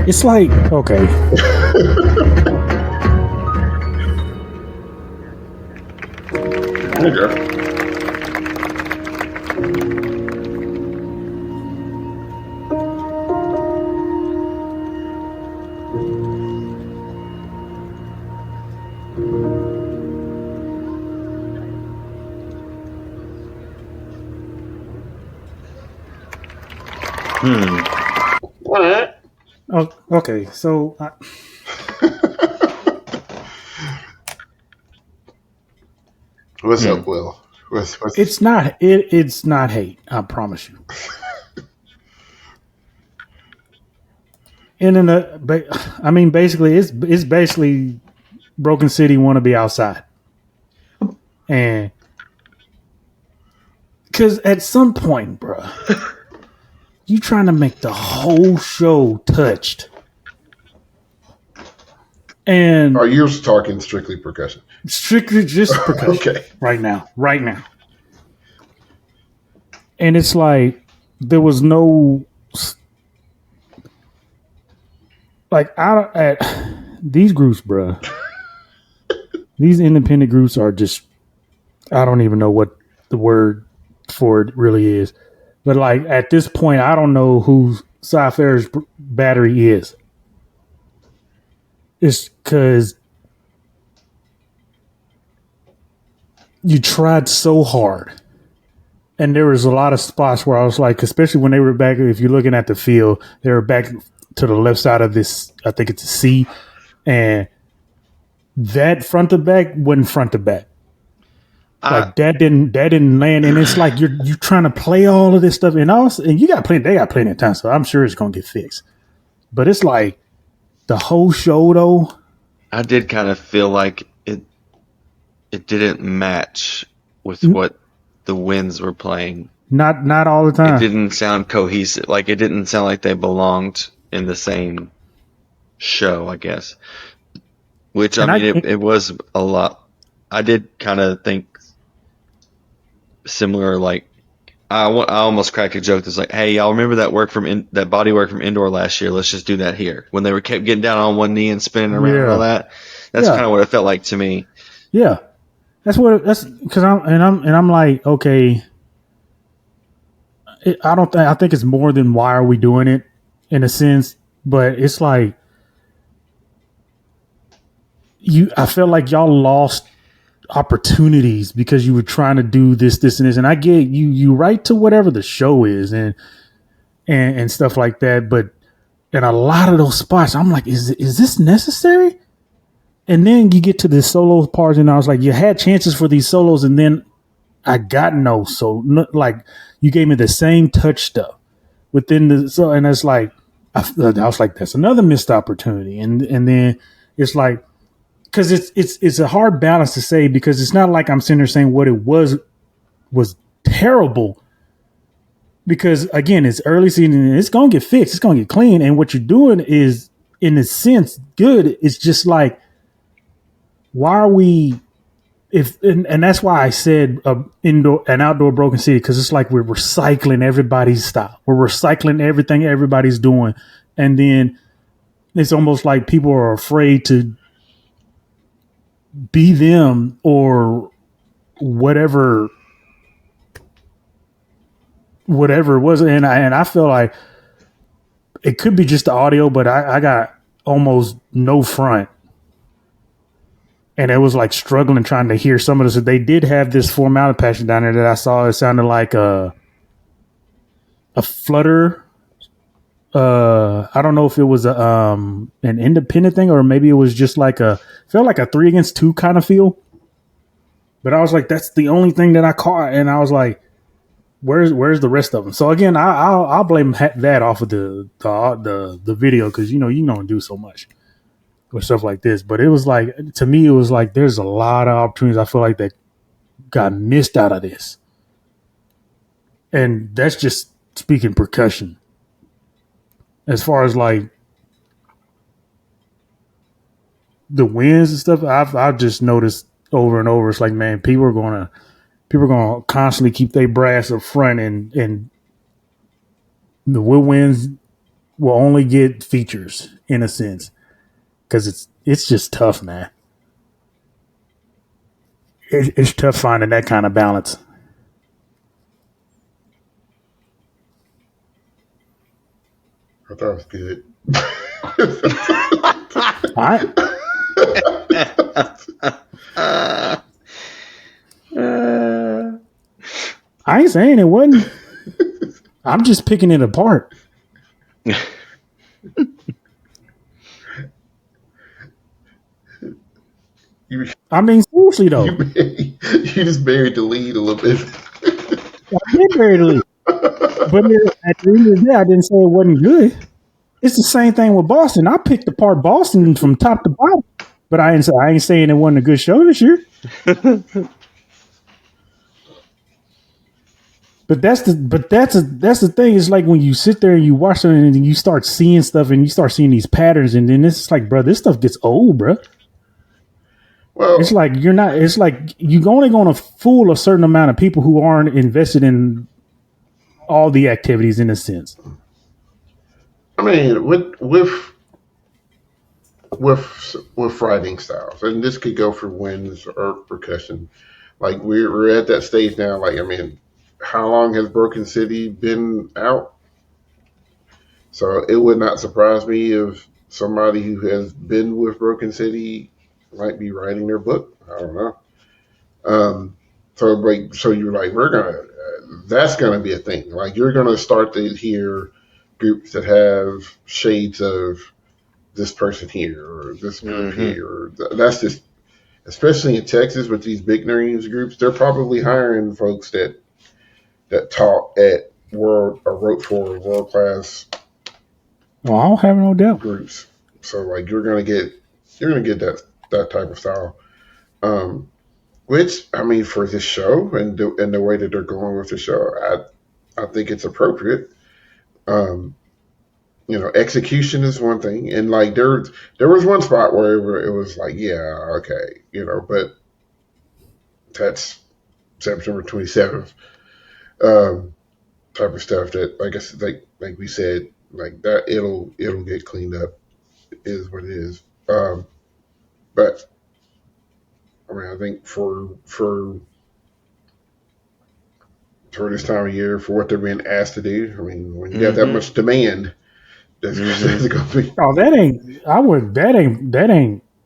S2: It's like, okay.
S1: There you go. What?
S2: Oh, okay. So
S1: what's up, Will? What's
S2: it's not it's not hate. I promise you. I mean, basically, it's basically Broken City want to be outside, and because at some point, bro, you trying to make the whole show touched. And
S1: are you talking strictly percussion?
S2: Strictly just percussion.
S1: Okay.
S2: Right now. And it's like there was no like out at these groups, bruh. These independent groups are just I don't even know what the word for it really is. But like at this point, I don't know who Cy Fair's battery is. It's because you tried so hard. And there was a lot of spots where I was like, especially when they were back, if you're looking at the field, they were back to the left side of this, I think it's a C. And that front to back wasn't front to back. Like that didn't land, and it's like you're trying to play all of this stuff, and also, and they got plenty of time, so I'm sure it's gonna get fixed. But it's like the whole show, though.
S3: I did kind of feel like it didn't match with what the Winds were playing.
S2: Not all the time.
S3: It didn't sound cohesive. Like it didn't sound like they belonged in the same show, I guess. Which it was a lot. I did kind of think similar. Like I almost cracked a joke that's like, "Hey, y'all remember that that body work from indoor last year? Let's just do that here." When they kept getting down on one knee and spinning around and all that. That's kind of what it felt like to me.
S2: Yeah, that's because I'm like, okay. I think it's more than why are we doing it in a sense, but it's like I felt like y'all lost opportunities because you were trying to do this, and this, and I get you right to whatever the show is and stuff like that, but in a lot of those spots, I'm like, is this necessary? And then you get to the solo parts, and I was like, you had chances for these solos, and then I got like you gave me the same touch stuff within and it's like I was like, that's another missed opportunity, and then it's like. Because it's a hard balance to say, because it's not like I'm sitting there saying what it was terrible. Because again, it's early season and it's gonna get fixed, it's gonna get clean, and what you're doing is, in a sense, good. It's just like, why are we? And that's why I said indoor and outdoor broken city, because it's like we're recycling everybody's style, we're recycling everything everybody's doing, and then it's almost like people are afraid to be them or whatever it was, and I feel like it could be just the audio, but I got almost no front, and it was like struggling trying to hear some of this. They did have this formality patch down there that I saw. It sounded like a Flutter. I don't know if it was an independent thing, or maybe it was just felt like a 3-against-2 kind of feel. But I was like, that's the only thing that I caught, and I was like, where's the rest of them? So again, I'll blame that off of the video, because you don't do so much with stuff like this. But it was like, to me, it was like there's a lot of opportunities I feel like that got missed out of this, and that's just speaking percussion. As far as like the wins and stuff, I've just noticed over and over. It's like, man, people are gonna constantly keep their brass up front, and the wins will only get features in a sense, because it's just tough, man. It's tough finding that kind of balance.
S1: I thought it was good.
S2: All right. I ain't saying it wasn't. I'm just picking it apart. I mean, seriously though,
S1: you just buried the lead a little bit.
S2: I did bury the lead, but at the end of the day, I didn't say it wasn't good. It's the same thing with Boston. I picked apart Boston from top to bottom, but I ain't saying it wasn't a good show this year. But that's the thing. It's like when you sit there and you watch it and you start seeing stuff and you start seeing these patterns, and then it's like, bro, this stuff gets old, bro. Well, it's like you're only going to fool a certain amount of people who aren't invested in all the activities in a sense.
S1: I mean, with writing styles, and this could go for winds or percussion, Like we're at that stage now. Like, I mean, how long has Broken City been out? So it would not surprise me if somebody who has been with Broken City might be writing their book. I don't know. So you're like, that's gonna be a thing. Like you're gonna start to hear groups that have shades of this person here or this group here. Or that's just, especially in Texas with these big names groups, they're probably hiring folks that taught at world or wrote for world class.
S2: Well, I don't have no doubt.
S1: Groups. So like you're gonna get that type of style. Which, I mean, for this show and the way that they're going with the show, I think it's appropriate. Execution is one thing, and like there was one spot where it was like, yeah, okay, but that's September 27th type of stuff that, I guess, like we said, like that it'll get cleaned up, is what it is. But I mean, I think for this time of year, for what they're being asked to do, I mean, when you have that much demand, that's going to be.
S2: Oh, that ain't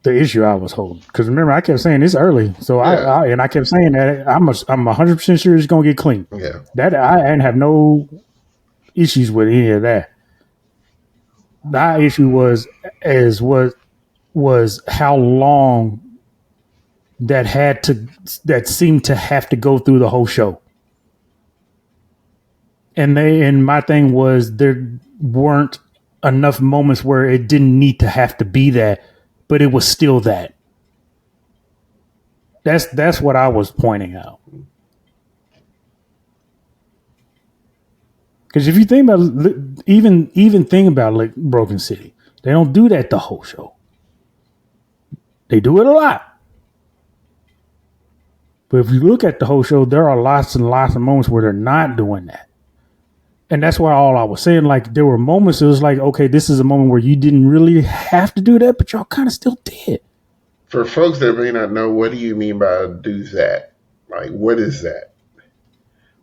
S2: the issue I was holding. Because remember, I kept saying it's early, so I kept saying that I'm 100% sure it's going to get clean.
S1: Yeah,
S2: that I didn't have no issues with any of that. My issue was how long that seemed to have to go through the whole show. And my thing was there weren't enough moments where it didn't need to have to be that, but it was still that. That's what I was pointing out. Because if you think about even think about like Broken City, they don't do that the whole show. They do it a lot. But if you look at the whole show, there are lots and lots of moments where they're not doing that. And that's why all I was saying, like, there were moments it was like, okay, this is a moment where you didn't really have to do that, but y'all kind of still did.
S1: For folks that may not know, what do you mean by do that? Like, what is that?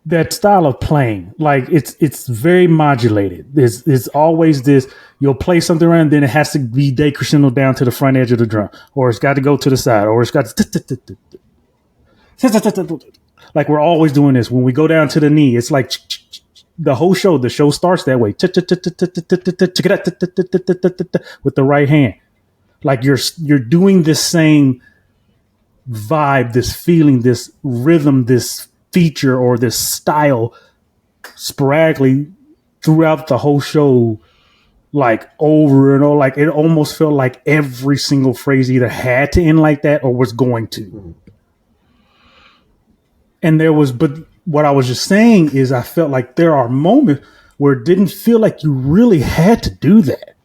S2: That style of playing, like it's very modulated. It's always this. You'll play something around, then it has to be decrescendo down to the front edge of the drum, or it's got to go to the side, or it's got to like we're always doing this. When we go down to the knee, it's like the whole show. The show starts that way with the right hand, like you're doing this same vibe, this feeling, this rhythm, this feature or this style sporadically throughout the whole show, like over and over. Like it almost felt like every single phrase either had to end like that or was going to. And but what I was just saying is I felt like there are moments where it didn't feel like you really had to do that.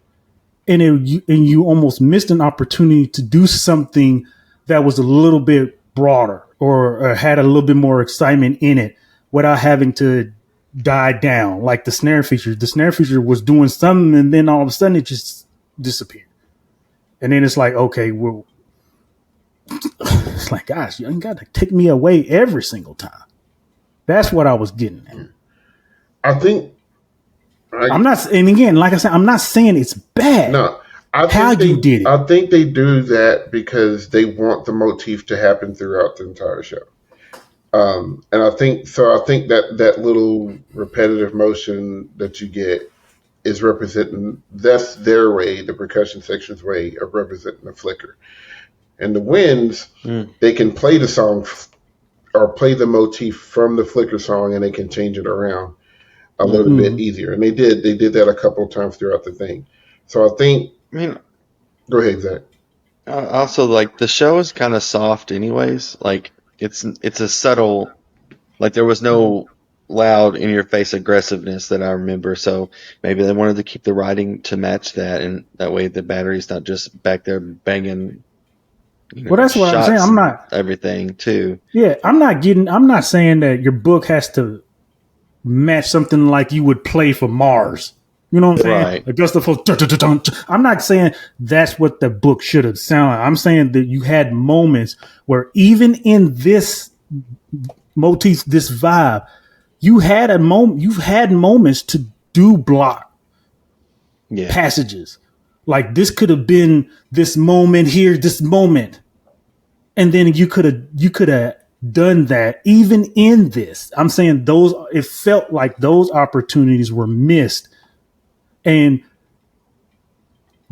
S2: And you almost missed an opportunity to do something that was a little bit broader or had a little bit more excitement in it without having to die down. Like the snare feature. The snare feature was doing something and then all of a sudden it just disappeared. And then it's like, okay, well, it's like, gosh, you ain't got to take me away every single time. That's what I was getting at.
S1: I think
S2: I'm not, and again, like I said, I'm not saying it's bad.
S1: No,
S2: you did it.
S1: I think they do that because they want the motif to happen throughout the entire show. And I think that little repetitive motion that you get is representing, that's their way, the percussion section's way of representing the flicker. And the winds, they can play the song or play the motif from the flicker song and they can change it around a little bit easier. And they did that a couple of times throughout the thing. So I think, go ahead, Zach.
S3: Also, like the show is kind of soft anyways. Like it's a subtle, like there was no loud in your face aggressiveness that I remember. So maybe they wanted to keep the writing to match that. And that way the battery's not just back there banging.
S2: Well, that's what I'm saying. I'm not
S3: everything too.
S2: Yeah, I'm not saying that your book has to match something like you would play for Mars. You know what I'm saying?
S3: Right.
S2: Like just the I'm not saying that's what the book should have sounded like. I'm saying that you had moments where even in this motif, this vibe. You had a moment. You've had moments to do block passages. Like this could have been this moment here, this moment, and then you could have done that even in this. I'm saying those. It felt like those opportunities were missed, and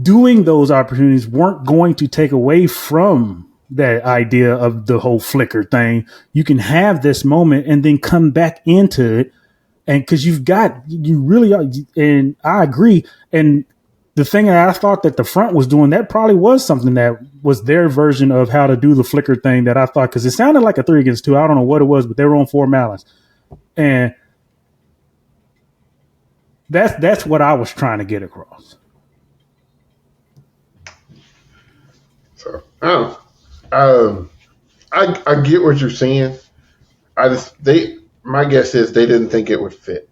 S2: doing those opportunities weren't going to take away from that idea of the whole flicker thing. You can have this moment and then come back into it. And because you really are, and I agree. And the thing that I thought that the front was doing, that probably was something that was their version of how to do the flicker thing that I thought, because it sounded like a 3 against 2. I don't know what it was, but they were on 4 Mallets. And that's what I was trying to get across.
S1: So I get what you're saying. My guess is they didn't think it would fit.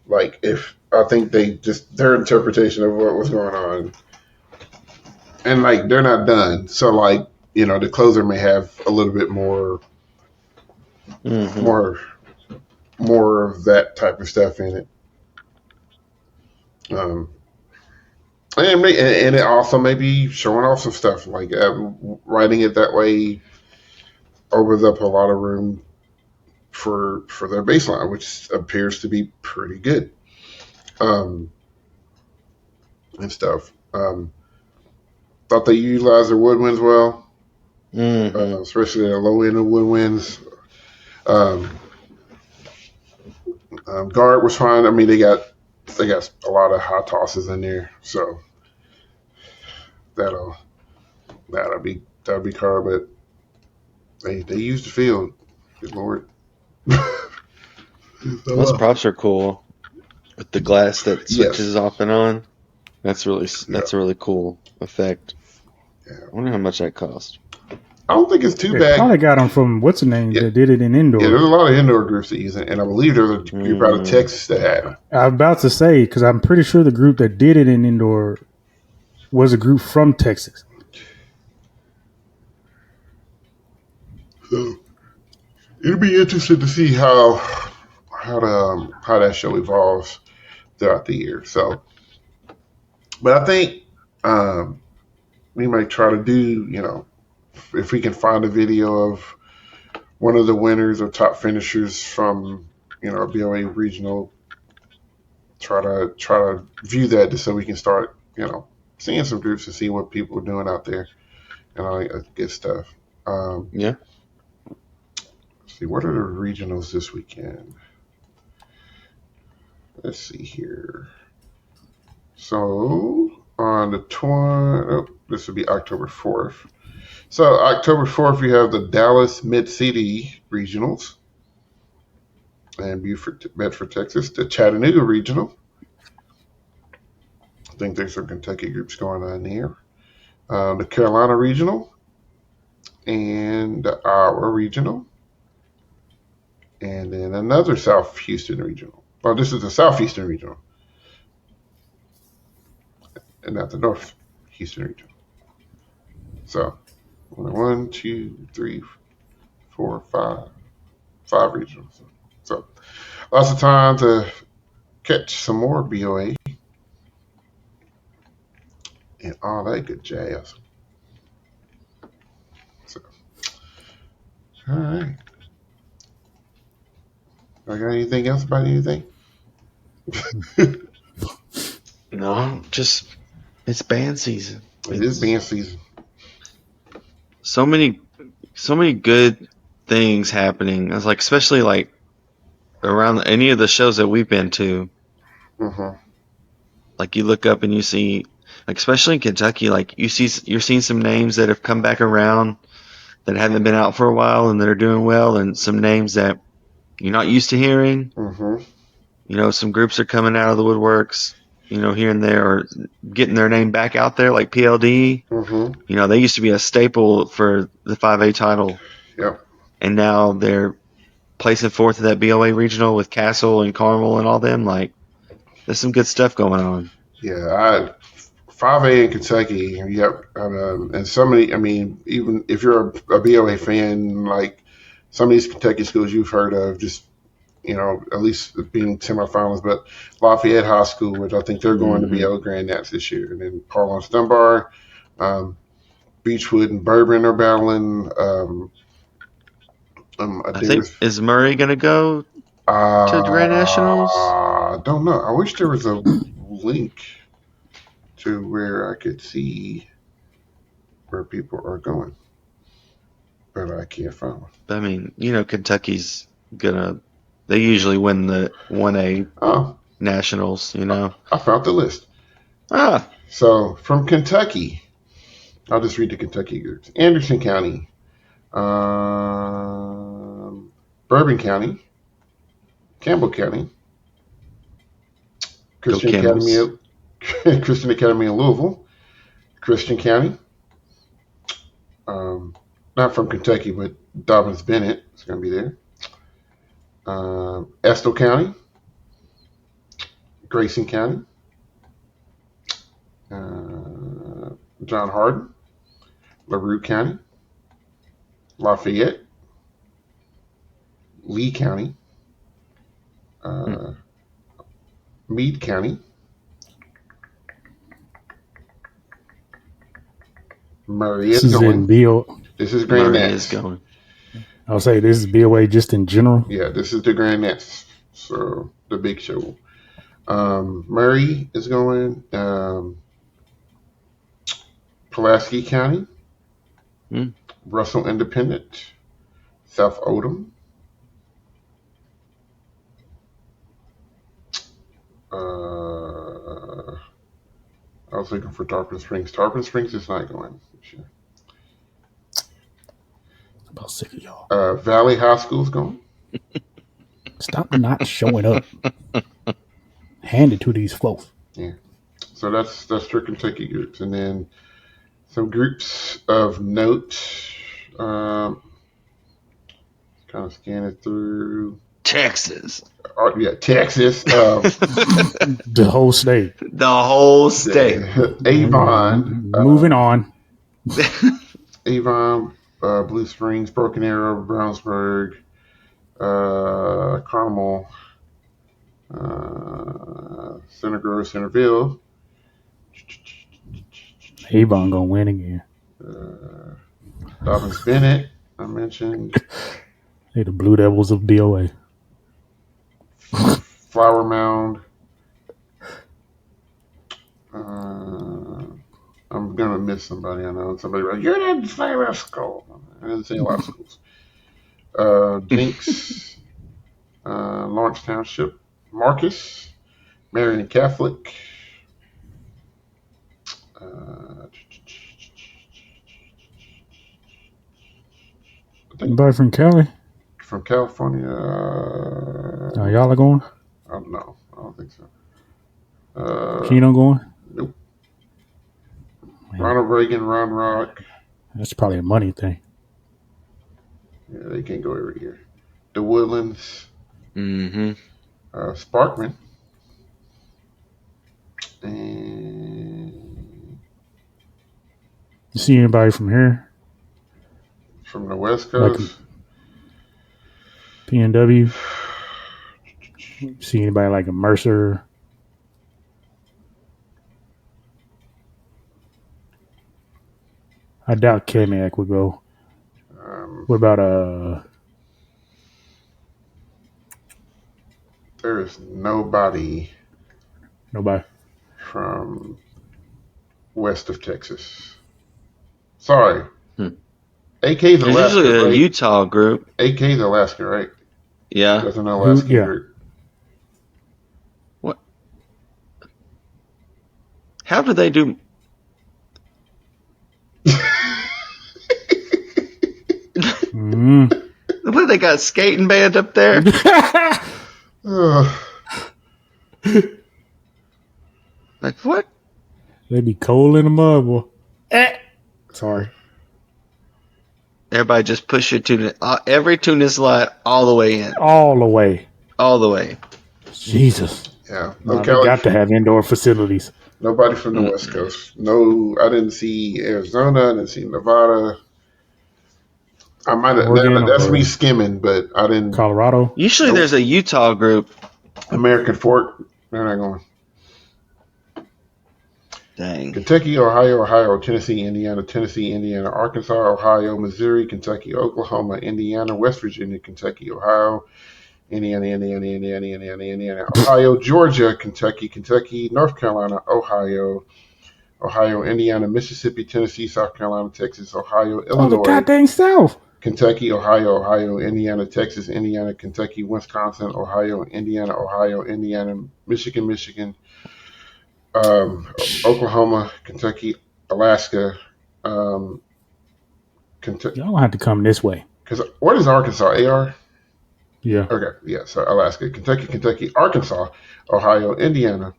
S1: Like I think their interpretation of what was going on, and like they're not done. So like the closer may have a little bit more, more of that type of stuff in it. And it also may be showing off some stuff, like writing it that way opens up a lot of room for their baseline, which appears to be pretty good, and stuff. Thought they utilized their woodwinds well, especially the low end of woodwinds. Guard was fine. I mean, they got a lot of high tosses in there, so that'll be car, but they used the field. Good Lord.
S3: Those props are cool with the glass that switches off and on. That's a really cool effect. Yeah. I wonder how much that cost.
S1: I don't think it's too bad.
S2: Probably got them from what's the name that did it in indoor.
S1: Yeah, there's a lot of indoor groups that use it, and I believe there's a group out of Texas that had them.
S2: I'm about to say, because I'm pretty sure the group that did it in indoor was a group from Texas.
S1: So it'll be interesting to see how that show evolves throughout the year. So, but I think we might try to do, if we can find a video of one of the winners or top finishers from, a BOA regional, try to view that just so we can start, seeing some groups and see what people are doing out there and all that good stuff.
S3: Yeah.
S1: Let's see, what are the regionals this weekend? Let's see here. So on the this will be October 4th. So October 4th, we have the Dallas Mid-City Regionals and Bedford, Texas, the Chattanooga Regional. I think there's some Kentucky groups going on here. The Carolina Regional and the Iowa Regional. And then another South Houston Regional. Oh, this is the Southeastern Regional. And not the North Houston Regional. So 1, 2, 3, 4, 5 regionals. So lots of time to catch some more BOA and all that good jazz. So, all right. I got anything else about anything?
S3: No, just it's band season.
S1: It is band season.
S3: So many good things happening. I was like, especially like around any of the shows that we've been to.
S1: Mm-hmm.
S3: Like you look up and you see, like especially in Kentucky, like you're seeing some names that have come back around that haven't been out for a while and that are doing well, and some names that you're not used to hearing.
S1: Mm-hmm.
S3: Some groups are coming out of the woodworks, here and there, or getting their name back out there, like PLD.
S1: Mm-hmm.
S3: They used to be a staple for the 5A title.
S1: Yep.
S3: And now they're placing fourth at that BOA regional with Castle and Carmel and all them. Like, there's some good stuff going on.
S1: Yeah, 5A in Kentucky. Yep. And so many. I mean, even if you're a BOA fan, like some of these Kentucky schools you've heard of, just at least being semifinals. But Lafayette High School, which I think they're going to be El Grand Nats this year, and then Parlance Dunbar, Beechwood and Bourbon are battling.
S3: I think is Murray going to go to Grand Nationals?
S1: I don't know. I wish there was a link to where I could see where people are going, but I can't find one.
S3: I mean, Kentucky's they usually win the 1A Nationals,
S1: I found the list. So from Kentucky, I'll just read the Kentucky groups. Anderson County, Bourbon County, Campbell County, Christian Academy of Louisville, Christian County, not from Kentucky, but Dobbins Bennett is going to be there. Estill County, Grayson County, John Hardin, LaRue County, Lafayette, Lee County, Meade County, Murray is going. This is Grand Nats.
S2: I'll say this is BOA just in general.
S1: Yeah, this is the Grand Nats. So the big show. Murray is going. Pulaski County, Russell Independent, South Odom, I was looking for Tarpon Springs. Tarpon Springs is not going this year.
S2: I'm about sick of y'all.
S1: Valley High School is going.
S2: Stop not showing up. Hand it to these folks.
S1: Yeah. So that's your Kentucky groups, and then some groups of note. Kind of scan it through.
S3: Texas.
S1: Texas.
S2: The whole state.
S1: Avon.
S2: Moving on.
S1: Avon, Blue Springs, Broken Arrow, Brownsburg, Carmel, Center Grove, Centerville.
S2: Avon gonna win again.
S1: Dobbins Bennett, I mentioned.
S2: They the Blue Devils of BOA.
S1: Flower Mound. I'm gonna miss somebody. I know somebody. You didn't say that school. I didn't say a lot of schools. Dinks, Lawrence Township, Marcus, Marian Catholic.
S2: Anybody from Cali?
S1: From California.
S2: Y'all are going?
S1: No, I don't think so.
S2: Keno going?
S1: Nope. Man. Ronald Reagan, Ron Rock.
S2: That's probably a money thing.
S1: Yeah, they can't go every year. The Woodlands.
S3: Mm-hmm.
S1: Sparkman. And
S2: you see anybody from here?
S1: From the West Coast?
S2: Like PNW? See anybody like a Mercer? I doubt Kamiak would go. What about
S1: there is nobody from west of Texas. Sorry. AK's Alaska.
S3: Usually a
S1: right?
S3: Utah group.
S1: AK's Alaska, right?
S3: Yeah.
S1: That's an Alaska group.
S3: What? How do they do? What, they got a skating band up there? Like what?
S2: They be cold in the mud, boy. Sorry.
S3: Everybody just push your tuna. Every tuna slide all the way in.
S2: All the way.
S3: All the way.
S2: Jesus.
S1: Yeah.
S2: They got to have indoor facilities.
S1: Nobody from the West Coast. No, I didn't see Arizona. I didn't see Nevada. I might have. That's me skimming, but I didn't.
S2: Colorado.
S3: Usually, there's a Utah group.
S1: American Fork. They're not going.
S3: Dang.
S1: Kentucky, Ohio, Tennessee, Indiana, Arkansas, Ohio, Missouri, Kentucky, Oklahoma, Indiana, West Virginia, Kentucky, Ohio, Indiana, Ohio, Georgia, Kentucky, North Carolina, Ohio, Indiana, Mississippi, Tennessee, South Carolina, Texas, Ohio, Illinois.
S2: The goddamn South.
S1: Kentucky, Ohio, Indiana, Texas, Indiana, Kentucky, Wisconsin, Ohio, Indiana, Michigan, Oklahoma, Kentucky, Alaska, Kentucky.
S2: Y'all don't have to come this way.
S1: Because what is Arkansas? AR?
S2: Yeah.
S1: Okay. Yeah. So Alaska, Kentucky, Arkansas, Ohio, Indiana,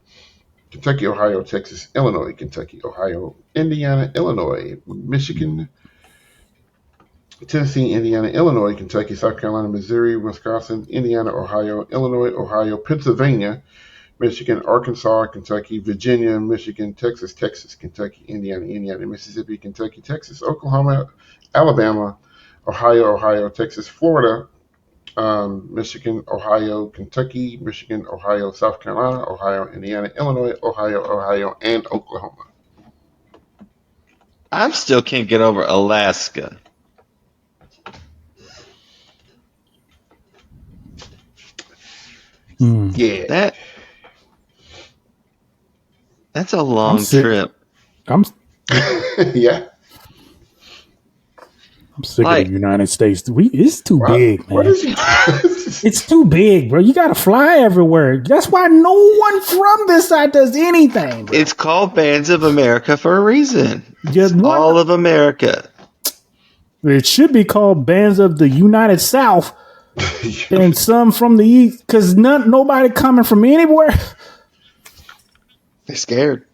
S1: Kentucky, Ohio, Texas, Illinois, Kentucky, Ohio, Indiana, Illinois, Michigan, Tennessee, Indiana, Illinois, Kentucky, South Carolina, Missouri, Wisconsin, Indiana, Ohio, Pennsylvania, Michigan, Arkansas, Kentucky, Virginia, Michigan, Texas, Kentucky, Indiana, Mississippi, Kentucky, Texas, Oklahoma, Alabama, Ohio, Texas, Florida, Michigan, Ohio, Kentucky, Michigan, Ohio, South Carolina, Ohio, Indiana, Illinois, Ohio, and Oklahoma.
S3: I still can't get over Alaska.
S1: Yeah.
S3: That's a long trip.
S1: Yeah.
S2: I'm sick of the United States. It's too big, man. It's too big, bro. You got to fly everywhere. That's why no one from this side does anything, bro.
S3: It's called Bands of America for a reason. Just all of America.
S2: It should be called Bands of the United South and some from the East, because nobody coming from anywhere.
S3: They're scared.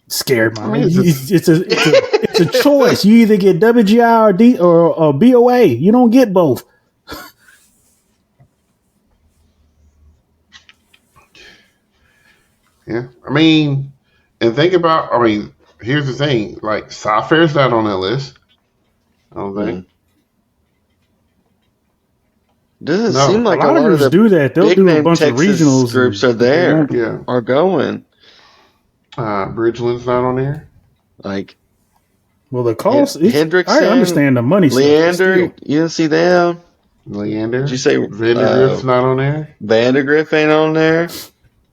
S2: Scared, man. It's a choice. You either get WGI or BOA. You don't get both.
S1: Yeah, and think about. Here's the thing: like Sci-Fair's not on that list. I don't think.
S3: Doesn't seem like
S2: a lot of groups do that. They'll do a bunch
S3: Texas
S2: of regionals.
S3: Groups are there.
S1: Yeah,
S3: are going.
S1: Bridgeland's not on there.
S2: Well, the cost.
S3: Hendrickson,
S2: I understand the money.
S3: Leander, you didn't see them.
S1: Leander.
S3: Did you say
S1: Vandergrift's not on there?
S3: Vandergrift ain't on there.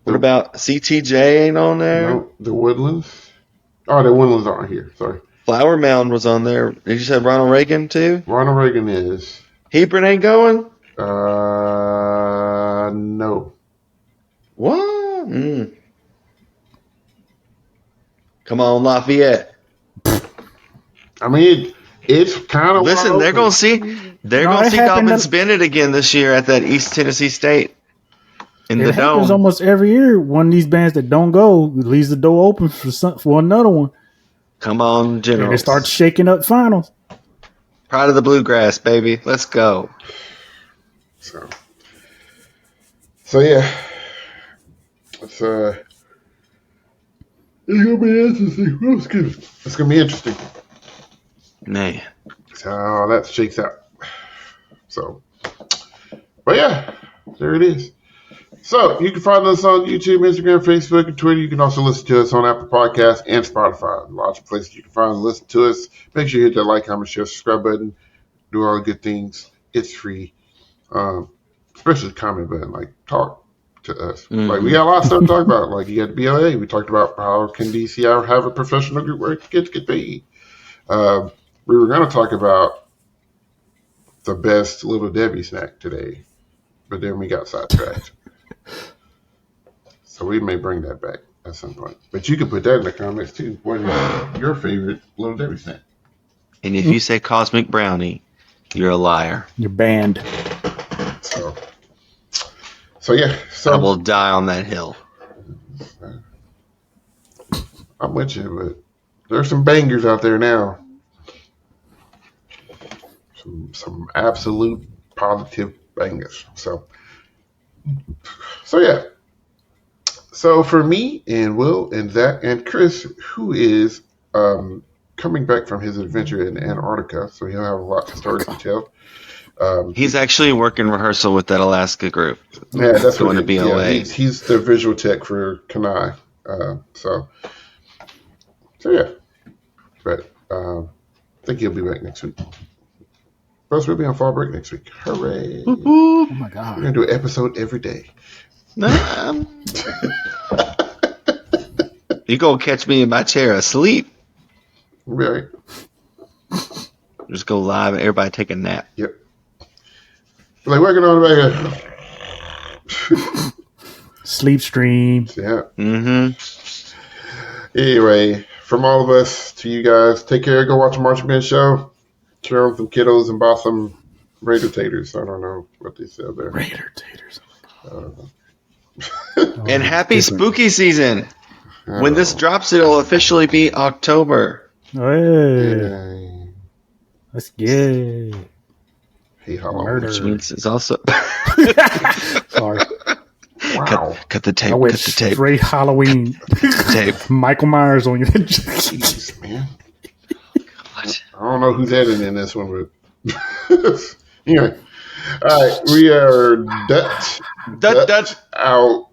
S3: What about CTJ ain't on there?
S1: No, the Woodlands. Oh, the Woodlands aren't here. Sorry.
S3: Flower Mound was on there. Did you say Ronald Reagan too?
S1: Ronald Reagan is.
S3: Hebron ain't going?
S1: No.
S3: What? Come on, Lafayette.
S1: It's kind of.
S3: Listen, they're gonna see Dobbins Bennett again this year at that East Tennessee State. It happens
S2: almost every year. One of these bands that don't go leaves the door open for another one.
S3: Come on, Generals.
S2: And it starts shaking up finals.
S3: Pride of the Bluegrass, baby. Let's go.
S1: So yeah. It's gonna be interesting. It's gonna be interesting.
S3: Man.
S1: So how that shakes out. So, but yeah, there it is. So you can find us on YouTube, Instagram, Facebook, and Twitter. You can also listen to us on Apple Podcasts and Spotify. Lots of places you can find and listen to us. Make sure you hit that like, comment, share, subscribe button. Do all the good things. It's free. Especially the comment button. Like, talk to us. We got a lot of stuff to talk about. Like, you got the BOA. We talked about how can DCI have a professional group where kids get paid. We were going to talk about the best Little Debbie snack today, but then we got sidetracked. So we may bring that back at some point. But you can put that in the comments too. What is your favorite Little Debbie snack?
S3: And if you say Cosmic Brownie, you're a liar.
S2: You're banned.
S1: So yeah. So
S3: I will die on that hill.
S1: I'm with you, but there's some bangers out there now. Some absolute positive bangers. So yeah. So for me and Will and Zach and Chris, who is coming back from his adventure in Antarctica, so he'll have a lot of stories to tell.
S3: He's actually working rehearsal with that Alaska group.
S1: Yeah, that's
S3: going
S1: what
S3: to BOA.
S1: Yeah, he's the visual tech for Kenai. So yeah. But I think he'll be back next week. Plus, we'll be on fall break next week. Hooray!
S2: Oh my God,
S1: we're gonna do an episode every day.
S3: You gonna catch me in my chair asleep?
S1: Right.
S3: Just go live and everybody take a nap.
S1: Yep. Like working on it.
S2: Sleep stream.
S1: Yeah.
S3: Mm-hmm.
S1: Anyway, from all of us to you guys, take care. Go watch a Marching Band show. Cheer on some kiddos and buy some Raider taters. I don't know what they sell there.
S2: Raider taters.
S3: And happy spooky season. When this drops, it'll officially be October.
S2: Hey. Let's get
S1: Hey, Halloween.
S3: Which means it's also.
S2: Sorry.
S1: Wow.
S3: Cut the tape.
S2: I went
S3: cut the tape.
S2: straight Halloween.
S3: Tape.
S2: Michael Myers on you.
S1: Jeez, man. I don't know who's editing in this one, but anyway. All right, we are Dutch out.